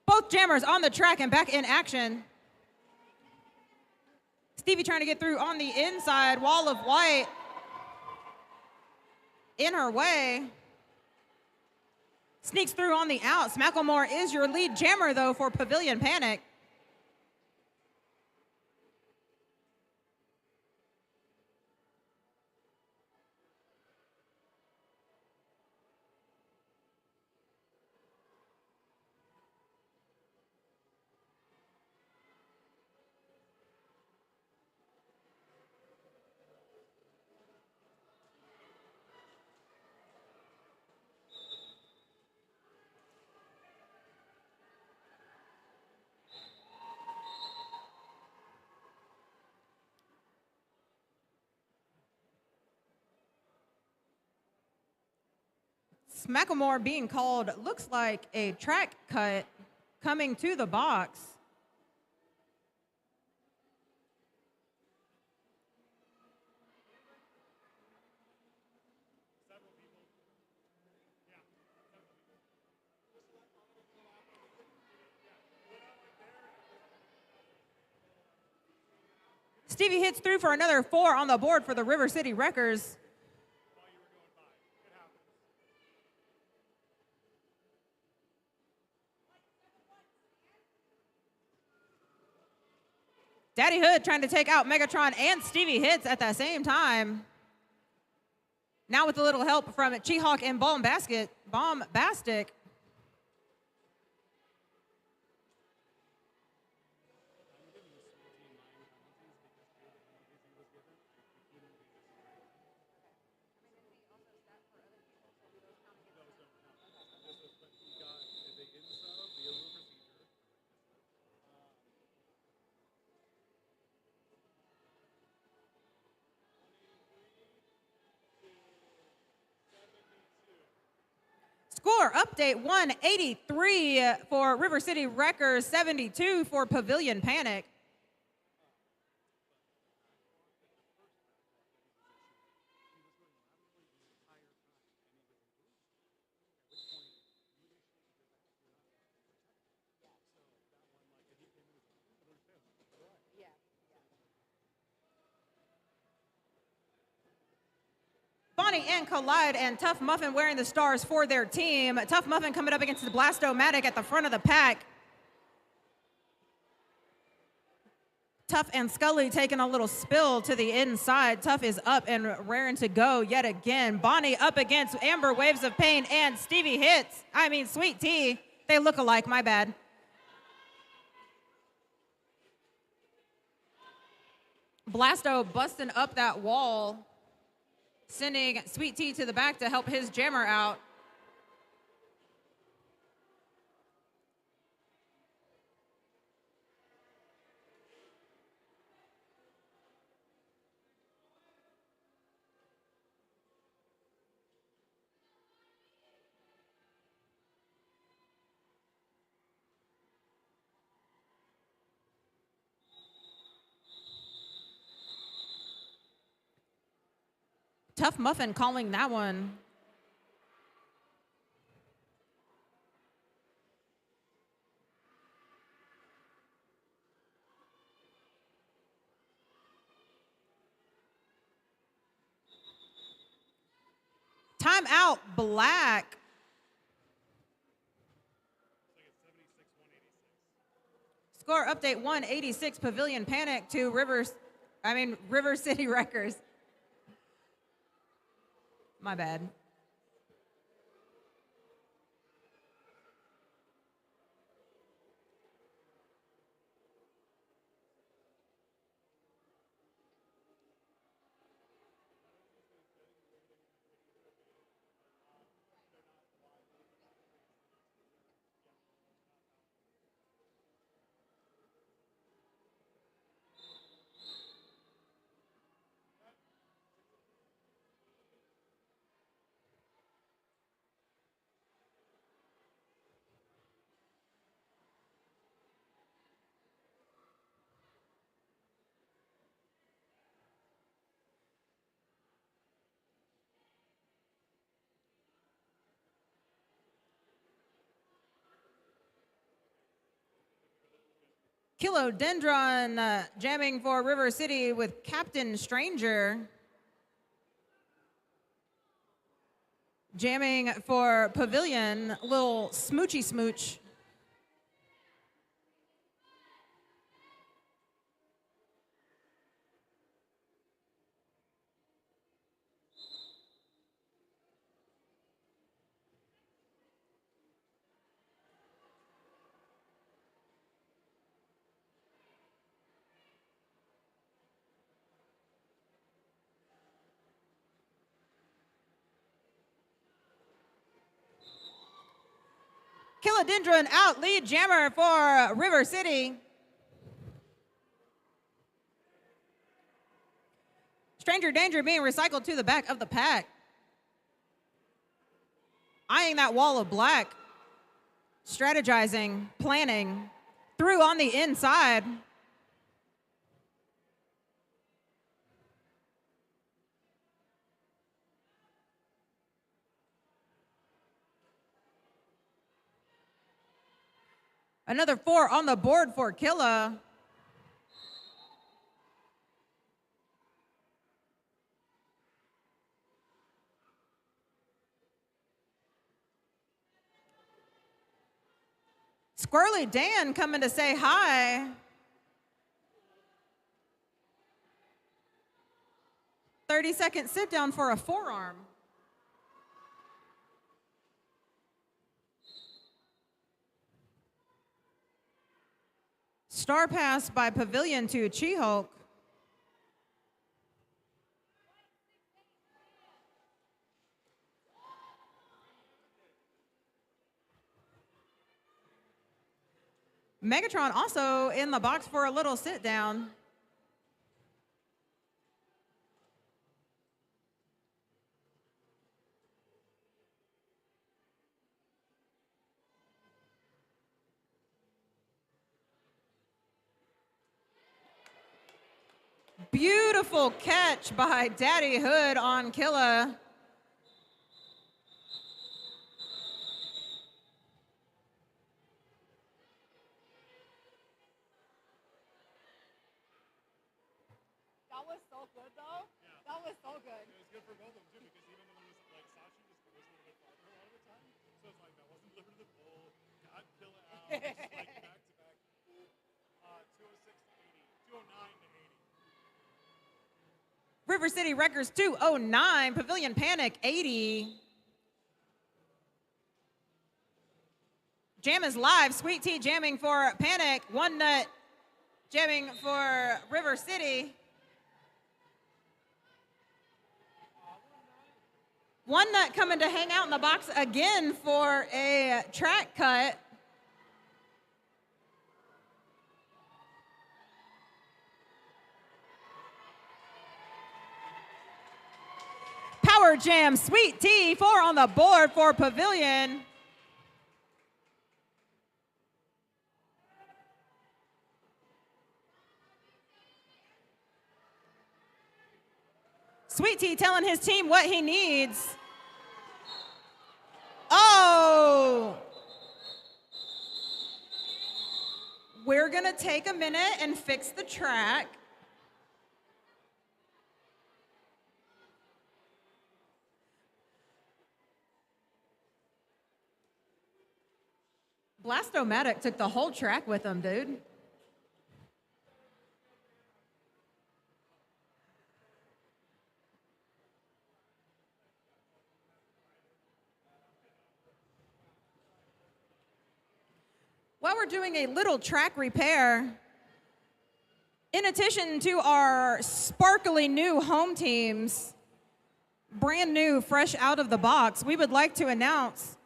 Speaker 1: Both jammers on the track and back in action. Stevie trying to get through on the inside, wall of white in her way. Sneaks through on the out. Smacklemore is your lead jammer, though, for Pavilion Panic. Macklemore being called looks like a track cut coming to the box. Stevie hits through for another 4 on the board for the River City Wreckers. Daddy Hood trying to take out Megatron and Stevie Hits at the same time. Now with a little help from Cheehawk and Bombastic. Score update 183 for River City Wreckers, 72 for Pavilion Panic. Bonnie and Collide and Tough Muffin wearing the stars for their team. Tough Muffin coming up against the Blastomatic at the front of the pack. Tough and Scully taking a little spill to the inside. Tough is up and raring to go yet again. Bonnie up against Amber Waves of Pain and Stevie Hits. Sweet Tea. They look alike, my bad. Blasto busting up that wall, sending Sweet Tea to the back to help his jammer out. Tough Muffin calling that one. Time out, Black. Score update 186, Pavilion Panic to River City Wreckers. My bad. Kilodendron jamming for River City with Captain Stranger. Jamming for Pavilion, little smoochy smooch. Kilodendron out, lead jammer for River City. Stranger Danger being recycled to the back of the pack. eyeing that wall of black, strategizing, planning, through on the inside. Another 4 on the board for Killa. Squirrely Dan coming to say hi. "30-second sit down for a forearm. Star pass by Pavilion to Chihulk. Megatron also in the box for a little sit down. Beautiful catch by Daddy Hood on Killa.
Speaker 4: That was so good, though. That was so good.
Speaker 2: It was good for both of them too, because even when it was like Sashi just was a little bit farther a lot of the time, so it's like that wasn't delivered to the bull, got Killa out, just like back to back. 206 to 80, 209 to 80.
Speaker 1: River City Records 209, Pavilion Panic 80. Jam is live, Sweet Tea jamming for Panic, One Nut jamming for River City. One Nut coming to hang out in the box again for a track cut. Power Jam, Sweet Tea, 4 on the board for Pavilion. Sweet Tea telling his team what he needs. Oh! We're gonna take a minute and fix the track. Blastomatic took the whole track with him, dude. While we're doing a little track repair, in addition to our sparkly new home teams, brand new, fresh out of the box, we would like to announce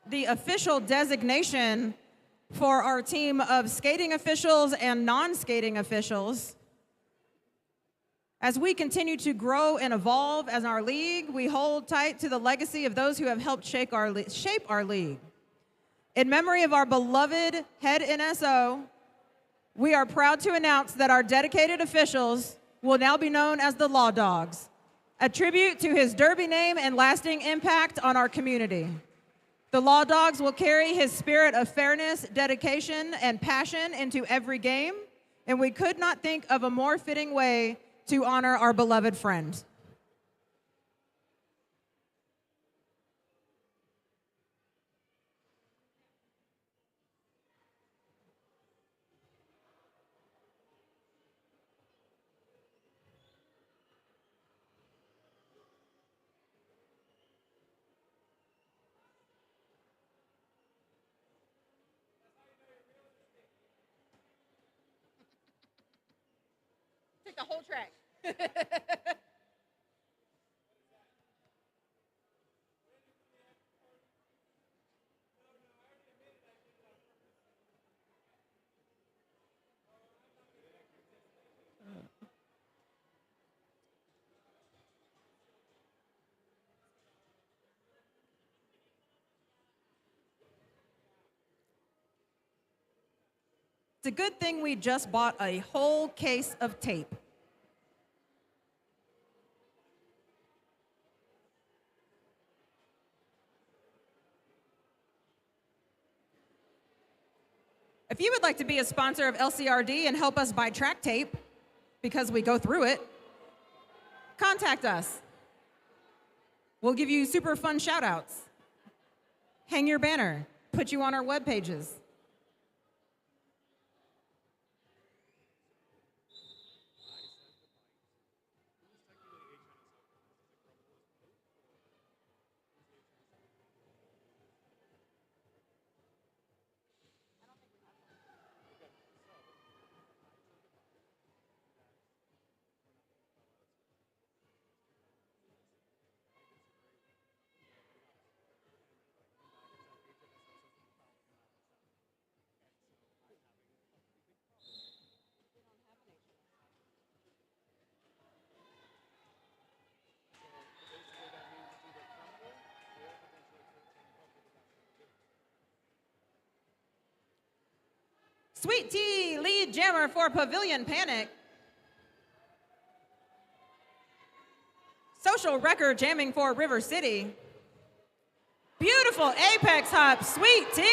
Speaker 1: the official designation for our team of skating officials and non-skating officials. As we continue to grow and evolve as our league, we hold tight to the legacy of those who have helped shape our league. In memory of our beloved head NSO, we are proud to announce that our dedicated officials will now be known as the Law Dogs, a tribute to his derby name and lasting impact on our community. The Law Dogs will carry his spirit of fairness, dedication, and passion into every game, and we could not think of a more fitting way to honor our beloved friend.
Speaker 4: Take the whole track.
Speaker 1: It's a good thing we just bought a whole case of tape. If you would like to be a sponsor of LCRD and help us buy track tape, because we go through it, contact us. We'll give you super fun shout outs. Hang your banner, put you on our web pages. Sweet Tea, lead jammer for Pavilion Panic. Social record jamming for River City. Beautiful Apex Hop, Sweet Tea.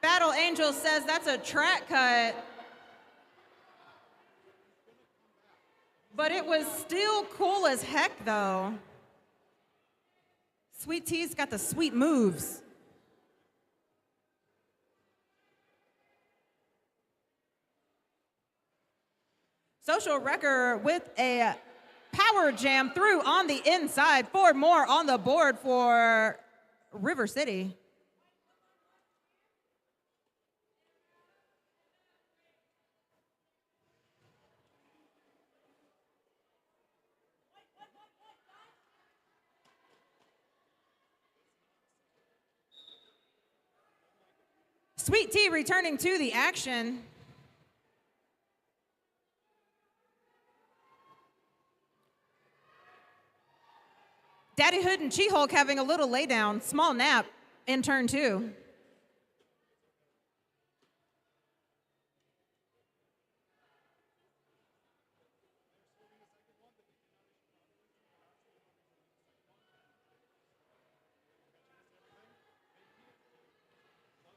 Speaker 1: Battle Angel says that's a track cut. But it was still cool as heck though. Sweet Tea's got the sweet moves. Social Wrecker with a power jam through on the inside. 4 more on the board for River City. Sweet Tea returning to the action. Daddy Hood and She-Hulk having a little laydown, small nap in turn 2.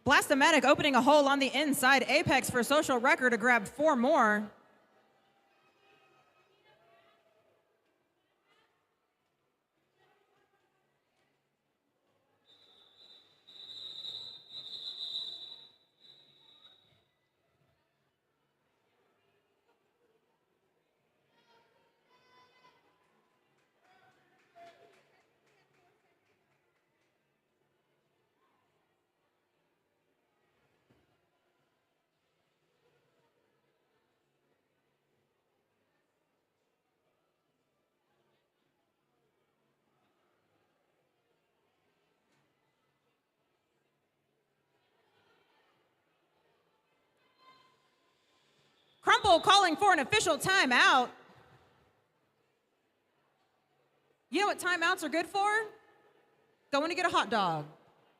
Speaker 1: Blastomatic opening a hole on the inside. Apex for Social Wrecker to grab 4 more. Crumple calling for an official timeout. You know what timeouts are good for? Going to get a hot dog.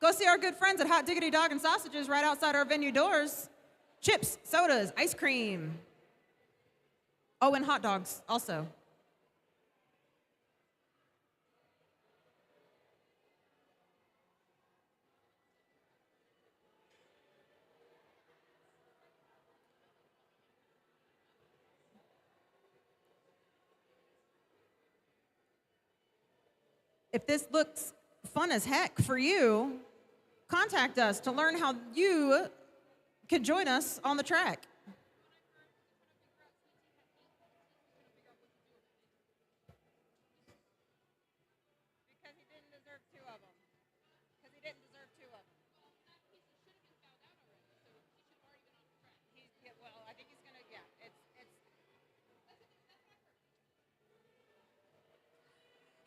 Speaker 1: Go see our good friends at Hot Diggity Dog and Sausages right outside our venue doors. Chips, sodas, ice cream. Oh, and hot dogs also. If this looks fun as heck for you, contact us to learn how you can join us on the track.
Speaker 4: Because he didn't deserve 2 of them. Because he didn't deserve 2 of them. Well, I think he's gonna. Yeah, it's.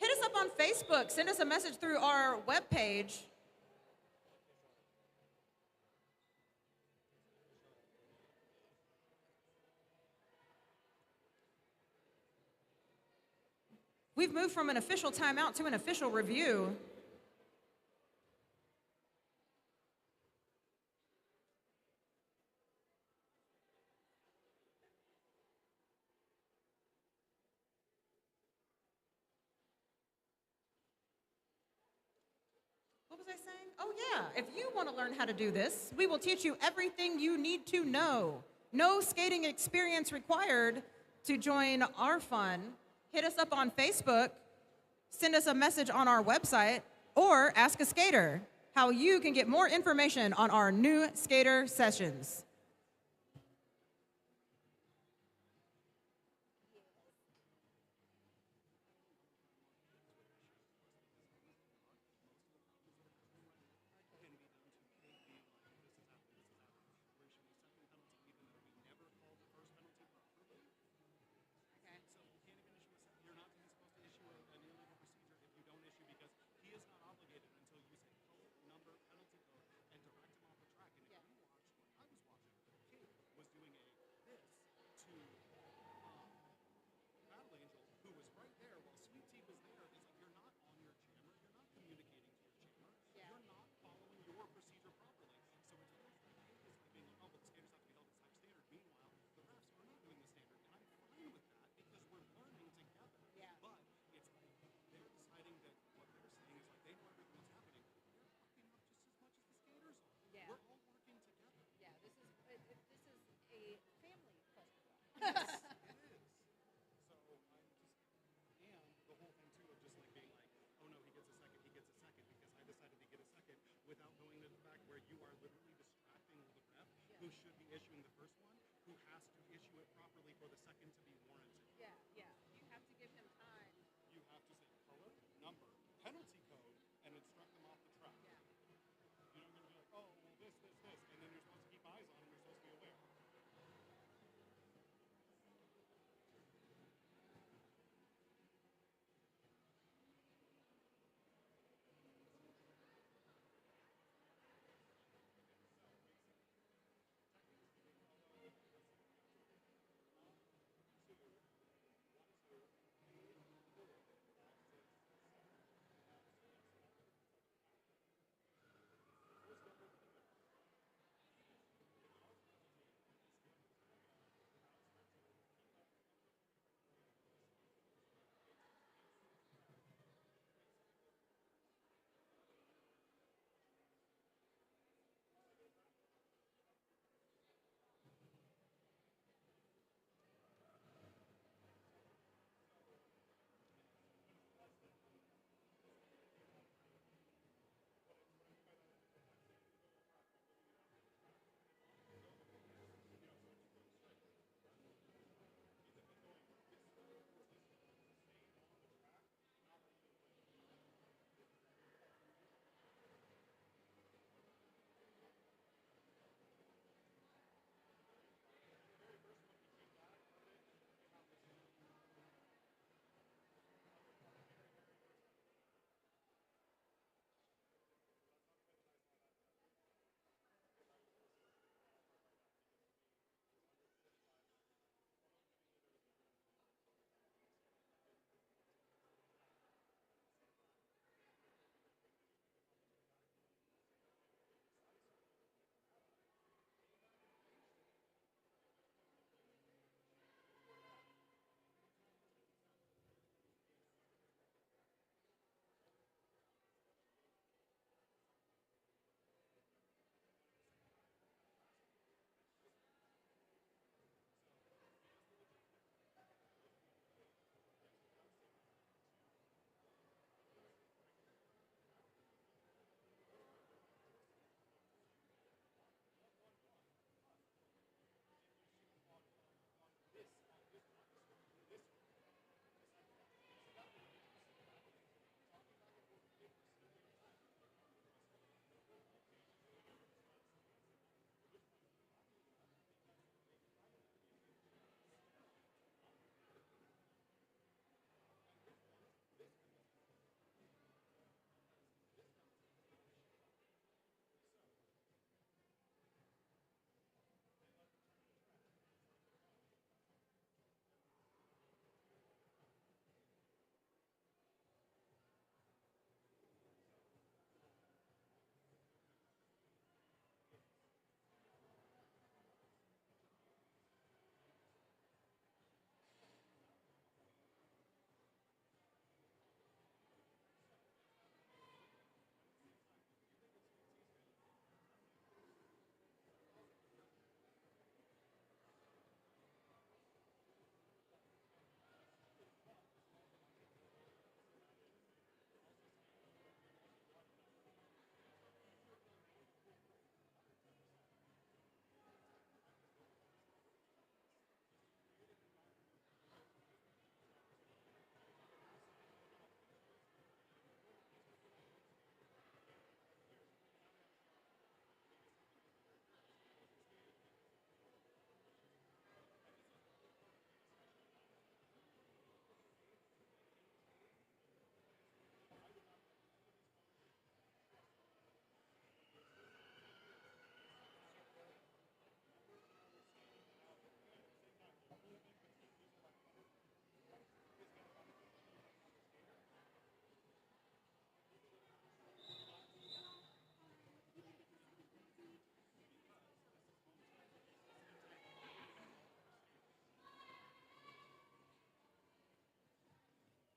Speaker 1: Hit us up on Facebook. Send us a message through our webpage. We've moved from an official timeout to an official review. was I saying? Oh, yeah. If you want to learn how to do this, we will teach you everything you need to know. No skating experience required to join our fun. Hit us up on Facebook, send us a message on our website, or ask a skater how you can get more information on our new skater sessions.
Speaker 2: You're not even supposed to issue an illegal procedure if you don't issue because he is not obligated until you say color, number, penalty code, and direct him off the track. And if you watched what I was watching, Kate was doing a this to Battle Angel, who was right there while Sweet Tea was there. It's like you're not on your jammer, you're not communicating to your jammer, you're not following your procedure properly. So it feels like Kate is like being like, oh, but the skaters have to be held to the same standard. Meanwhile, the refs are not doing the standard, and I'm fine with that because we're learning together.
Speaker 1: Yeah.
Speaker 2: But it's like they're deciding that what they're saying is like they know everything that's happening. They're fucking up just as much as the skaters are.
Speaker 4: Yeah.
Speaker 2: We're all working together.
Speaker 4: Yeah, this is a family festival.
Speaker 2: It is. So I'm just, and the whole thing too of just like being like, oh no, he gets a second because I decided to get a second without knowing the fact where you are literally distracting the ref who should be issuing the first one, who has to issue it properly for the second to be warranted.
Speaker 4: Yeah, yeah. You have to give him time.
Speaker 2: You have to say color, number, penalty code, and instruct them off the track.
Speaker 4: Yeah.
Speaker 2: You're not going to be like, oh, well, this, and then you're supposed to keep eyes on him, you're supposed to be aware.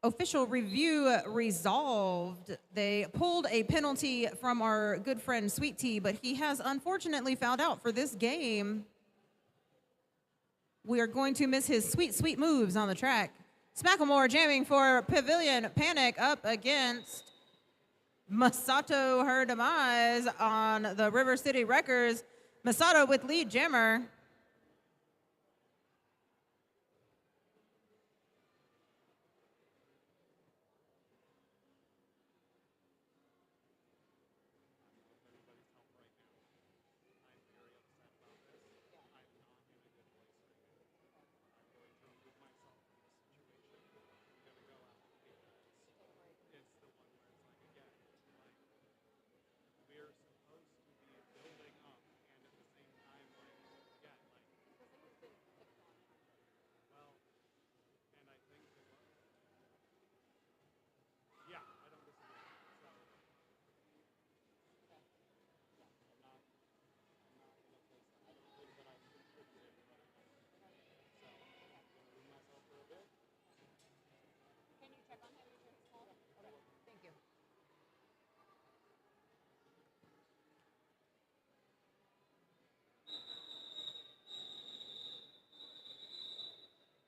Speaker 1: Official review resolved. They pulled a penalty from our good friend Sweet Tea, but he has unfortunately fouled out for this game. We are going to miss his sweet, sweet moves on the track. Smacklemore jamming for Pavilion. Panic up against Masato, her demise on the River City Wreckers. Masato with lead jammer.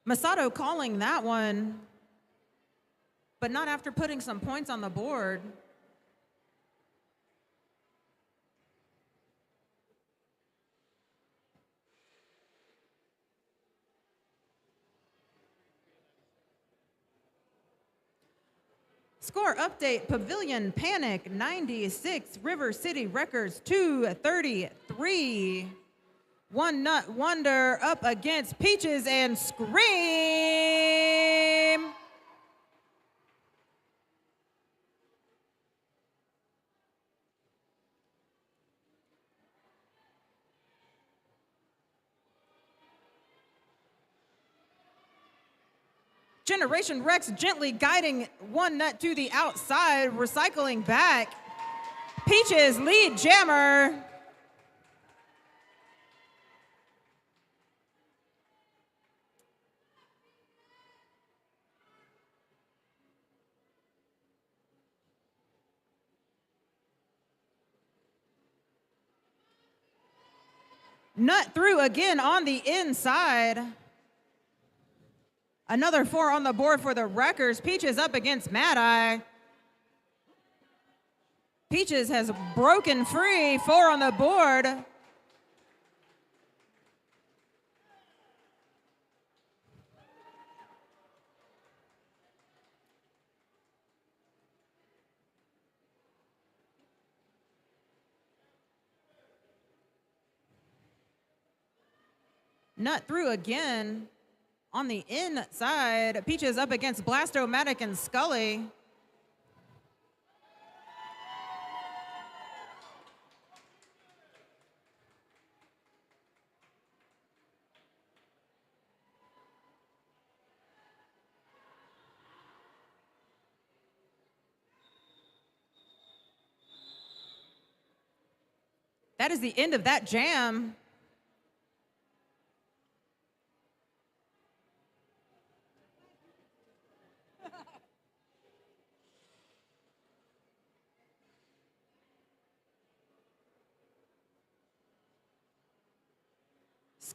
Speaker 1: Masato calling that one, but not after putting some points on the board. Score update, Pavilion Panic 96, River City Wreckers 233. One Nut Wonder up against Peaches and Scream. Generation Rex gently guiding One Nut to the outside, recycling back. Peaches lead jammer. Nut through again on the inside. Another 4 on the board for the Wreckers. Peaches up against Mad Eye. Peaches has broken free, 4 on the board. Nut through again on the inside. Peaches up against Blastomatic and Scully. That is the end of that jam.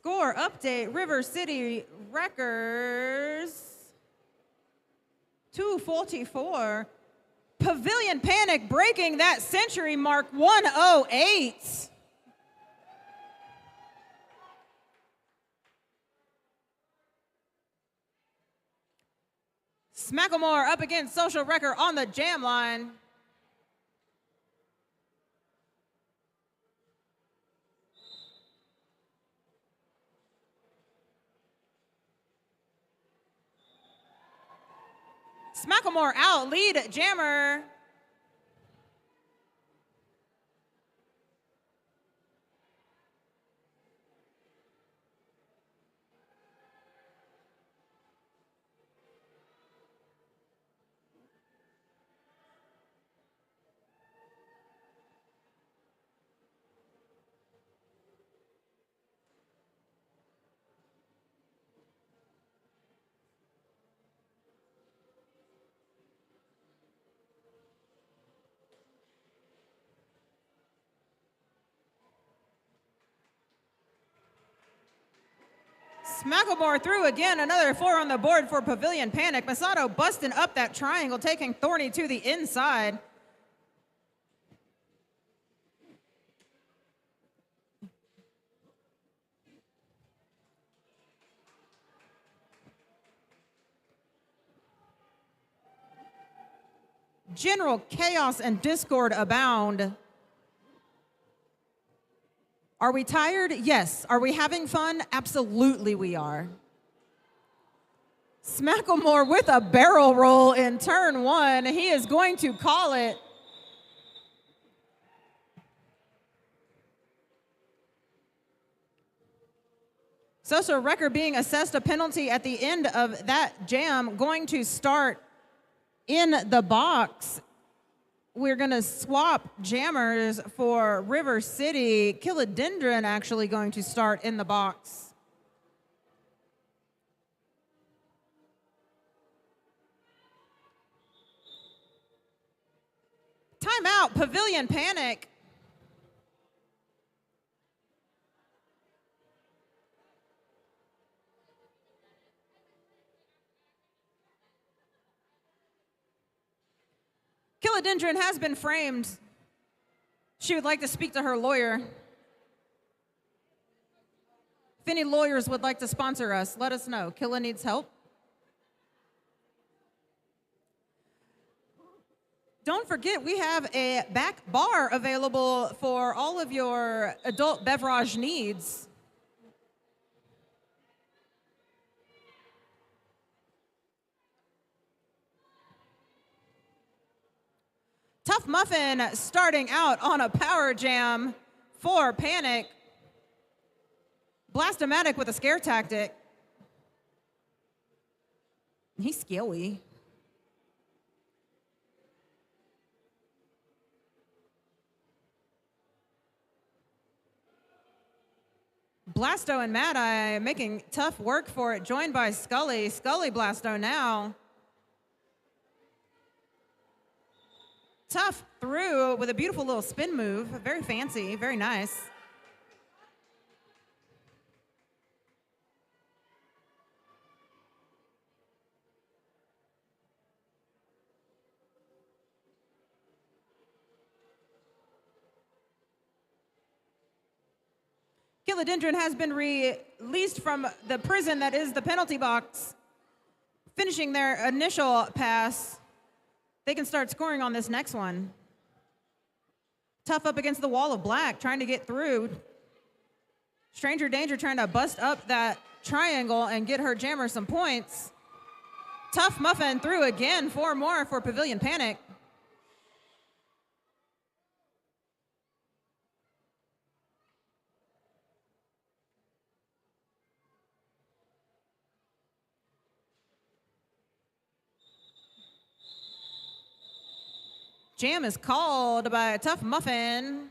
Speaker 1: Score update, River City Wreckers 244. Pavilion Panic breaking that century mark, 108. Smacklemore up against Social Wrecker on the jam line. Smacklemore out, lead jammer. Macklemore through again, another 4 on the board for Pavilion Panic. Masato busting up that triangle, taking Thorny to the inside. General chaos and discord abound. Are we tired? Yes. Are we having fun? Absolutely we are. Macklemore with a barrel roll in turn 1. He is going to call it. Sosa Wrecker being assessed a penalty at the end of that jam, going to start in the box. We're going to swap jammers for River City. Kilodendron actually going to start in the box. Timeout, Pavilion Panic. Kilodendron has been framed. She would like to speak to her lawyer. If any lawyers would like to sponsor us, let us know. Killa needs help. Don't forget, we have a back bar available for all of your adult beverage needs. Tough Muffin starting out on a power jam for Panic. Blastomatic with a scare tactic. He's skilly. Blasto and Mad Eye making tough work for it, joined by Scully. Scully Blasto now. Tough through with a beautiful little spin move. Very fancy, very nice. Kilodendron has been released from the prison that is the penalty box, finishing their initial pass. They can start scoring on this next one. Tough up against the wall of black, trying to get through. Stranger Danger trying to bust up that triangle and get her jammer some points. Tough Muffin through again, 4 more for Pavilion Panic. Jam is called by Tough Muffin.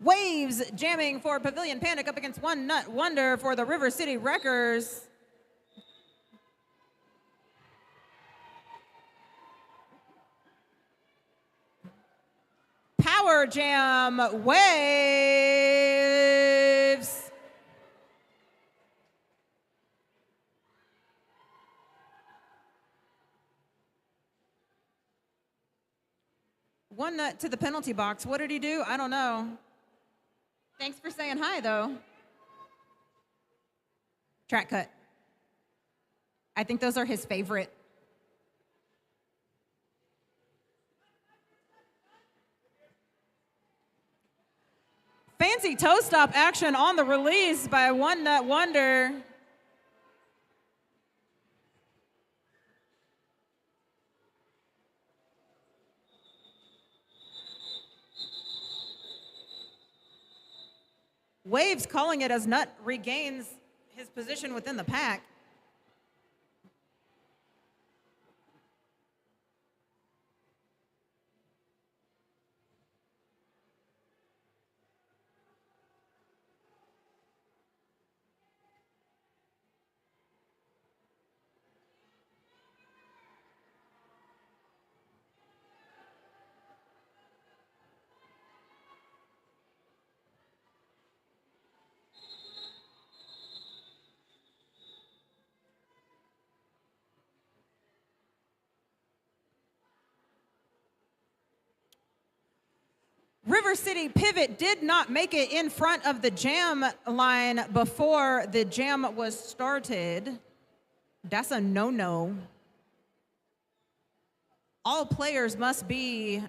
Speaker 1: Waves jamming for Pavilion Panic up against One Nut Wonder for the River City Wreckers. Power jam, Waves. One Nut to the penalty box. What did he do? I don't know. Thanks for saying hi, though. Track cut. I think those are his favorite. Fancy toe stop action on the release by One Nut Wonder. Waves calling it as Nut regains his position within the pack. River City Pivot did not make it in front of the jam line before the jam was started. That's a no-no. All players must be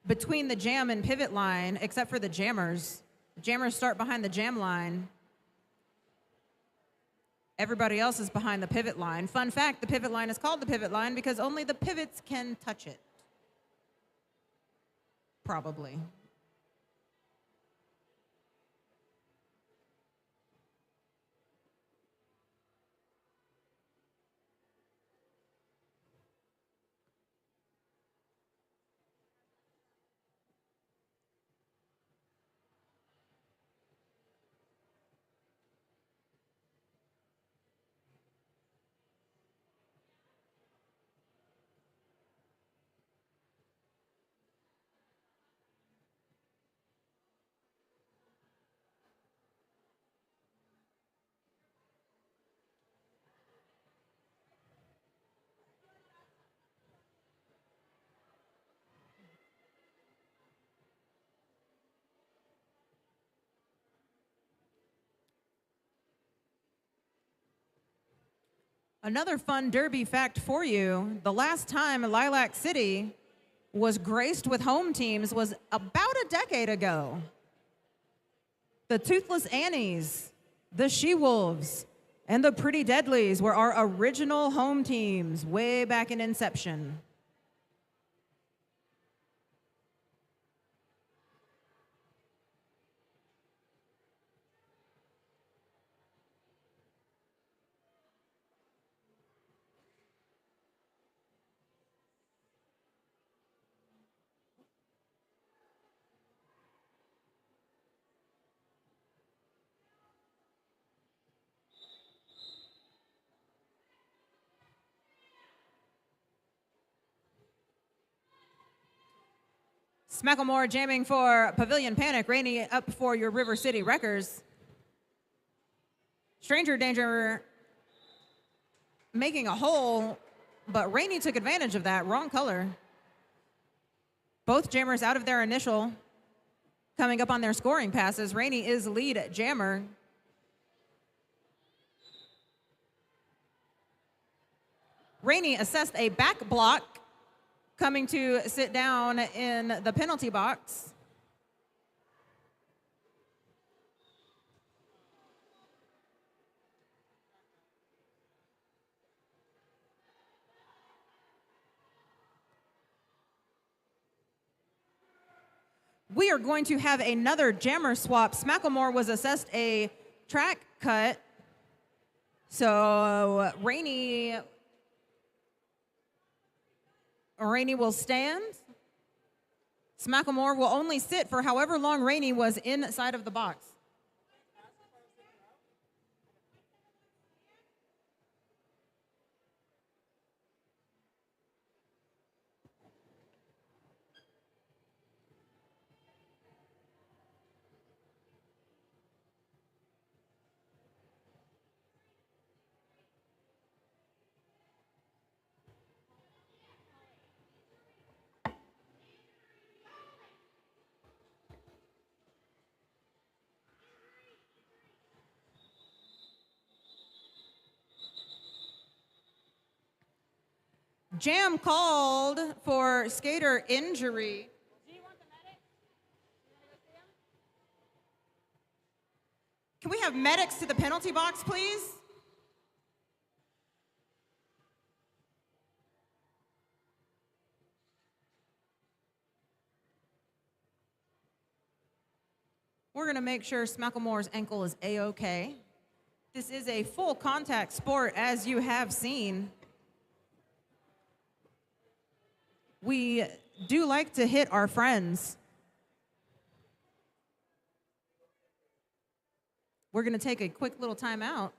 Speaker 1: between the jam and pivot line, except for the jammers. Jammers start behind the jam line. Everybody else is behind the pivot line. Fun fact, the pivot line is called the pivot line because only the pivots can touch it. Probably. Another fun derby fact for you, the last time Lilac City was graced with home teams was about a decade ago. The Toothless Annies, the She-Wolves, and the Pretty Deadlies were our original home teams way back in inception. Smacklemore jamming for Pavilion Panic, Rainey up for your River City Wreckers. Stranger Danger making a hole, but Rainey took advantage of that. Wrong color. Both jammers out of their initial, coming up on their scoring passes. Rainey is lead jammer. Rainey assessed a back block, coming to sit down in the penalty box. We are going to have another jammer swap. Smacklemore was assessed a track cut. So Rainey will stand. Smacklemore will only sit for however long Rainey was inside of the box. Jam called for skater injury.
Speaker 4: Do you want the medic? You want to go see him?
Speaker 1: Can we have medics to the penalty box, please? We're going to make sure Smacklemore's ankle is A-okay. This is a full contact sport, as you have seen. We do like to hit our friends. We're going to take a quick little time out.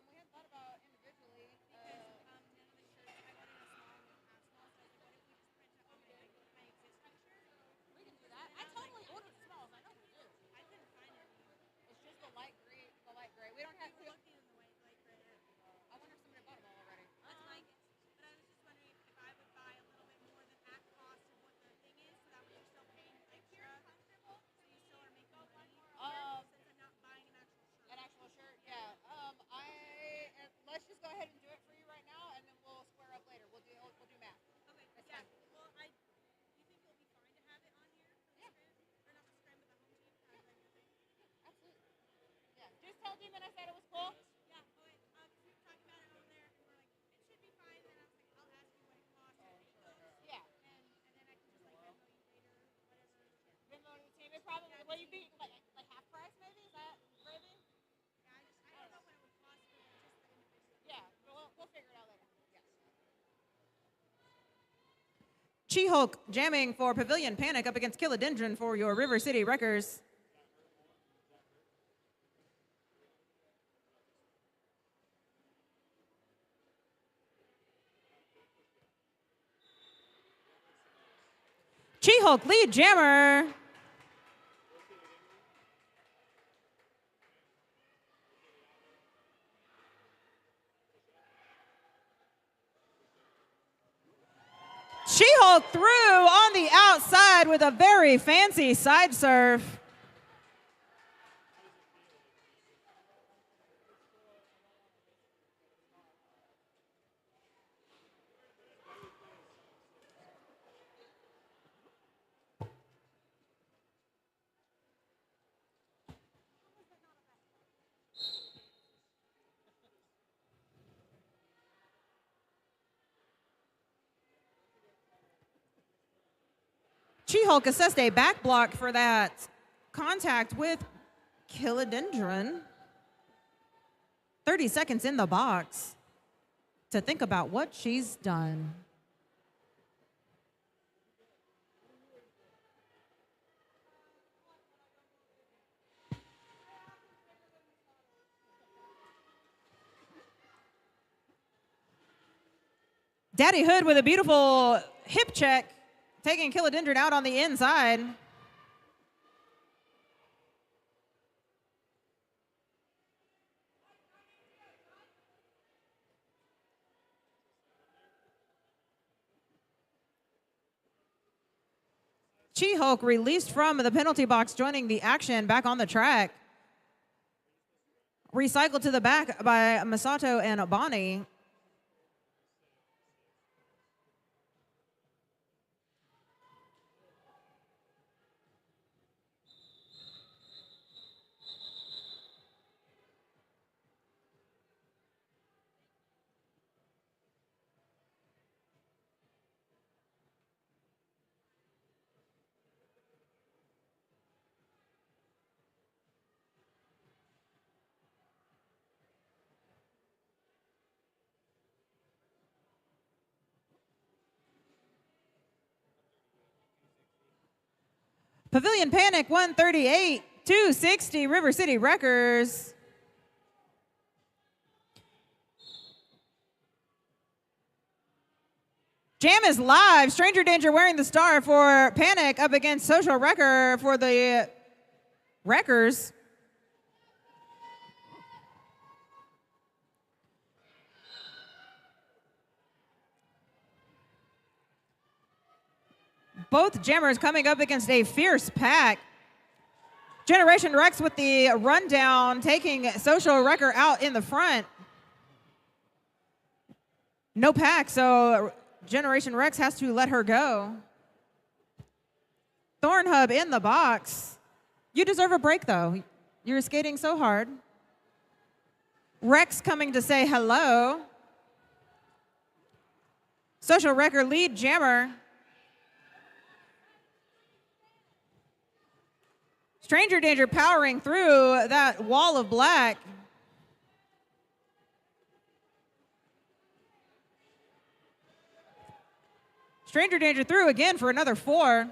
Speaker 4: We had thought about individually because none of the shirts I wanted a small, so I was like, what if we just print out my existing shirt? We can do that. I totally ordered smalls. I know we do. I couldn't find any. It's just the light gray. The light gray. We don't have. We don't need the light gray.
Speaker 1: She-Hulk jamming for Pavilion Panic up against Kilodendron for your River City Wreckers. She-Hulk lead jammer. She-Hulk through on the outside with a very fancy side surf. She-Hulk assessed a back block for that contact with Kilodendron. 30 seconds in the box to think about what she's done. Daddy Hood with a beautiful hip check, taking Kilodendron out on the inside. She-Hulk released from the penalty box, joining the action back on the track. Recycled to the back by Masato and Bonnie. Pavilion Panic 138, 260 River City Wreckers. Jam is live. Stranger Danger wearing the star for Panic up against Social Wrecker for the Wreckers. Both jammers coming up against a fierce pack. Generation Rex with the rundown, taking Social Wrecker out in the front. No pack, so Generation Rex has to let her go. Thornhub in the box. You deserve a break, though. You're skating so hard. Rex coming to say hello. Social Wrecker lead jammer. Stranger Danger powering through that wall of black. Stranger Danger through again for another 4.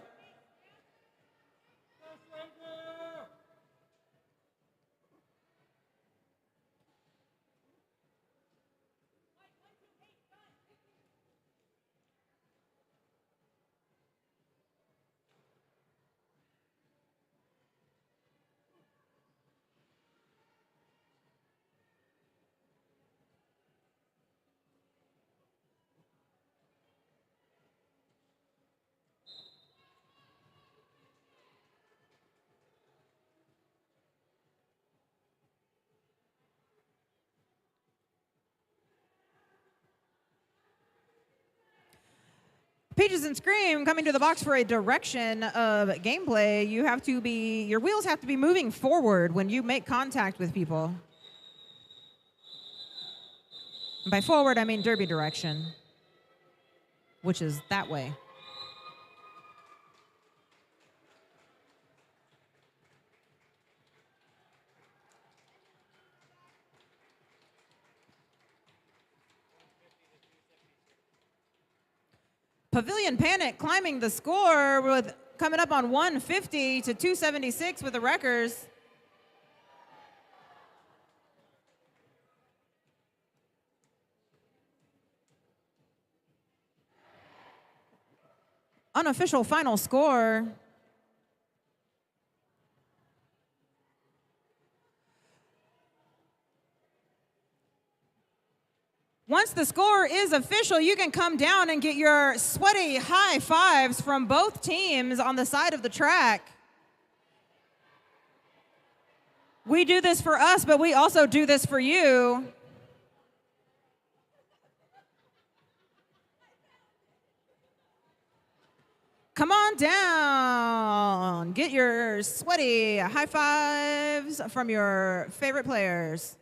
Speaker 1: Peaches and Scream coming to the box for a direction of gameplay. Your wheels have to be moving forward when you make contact with people. And by forward, I mean derby direction, which is that way. Pavilion Panic climbing the score with coming up on 150 to 276 with the wreckers. Unofficial final score. Once the score is official, you can come down and get your sweaty high fives from both teams on the side of the track. We do this for us, but we also do this for you. Come on down. Get your sweaty high fives from your favorite players.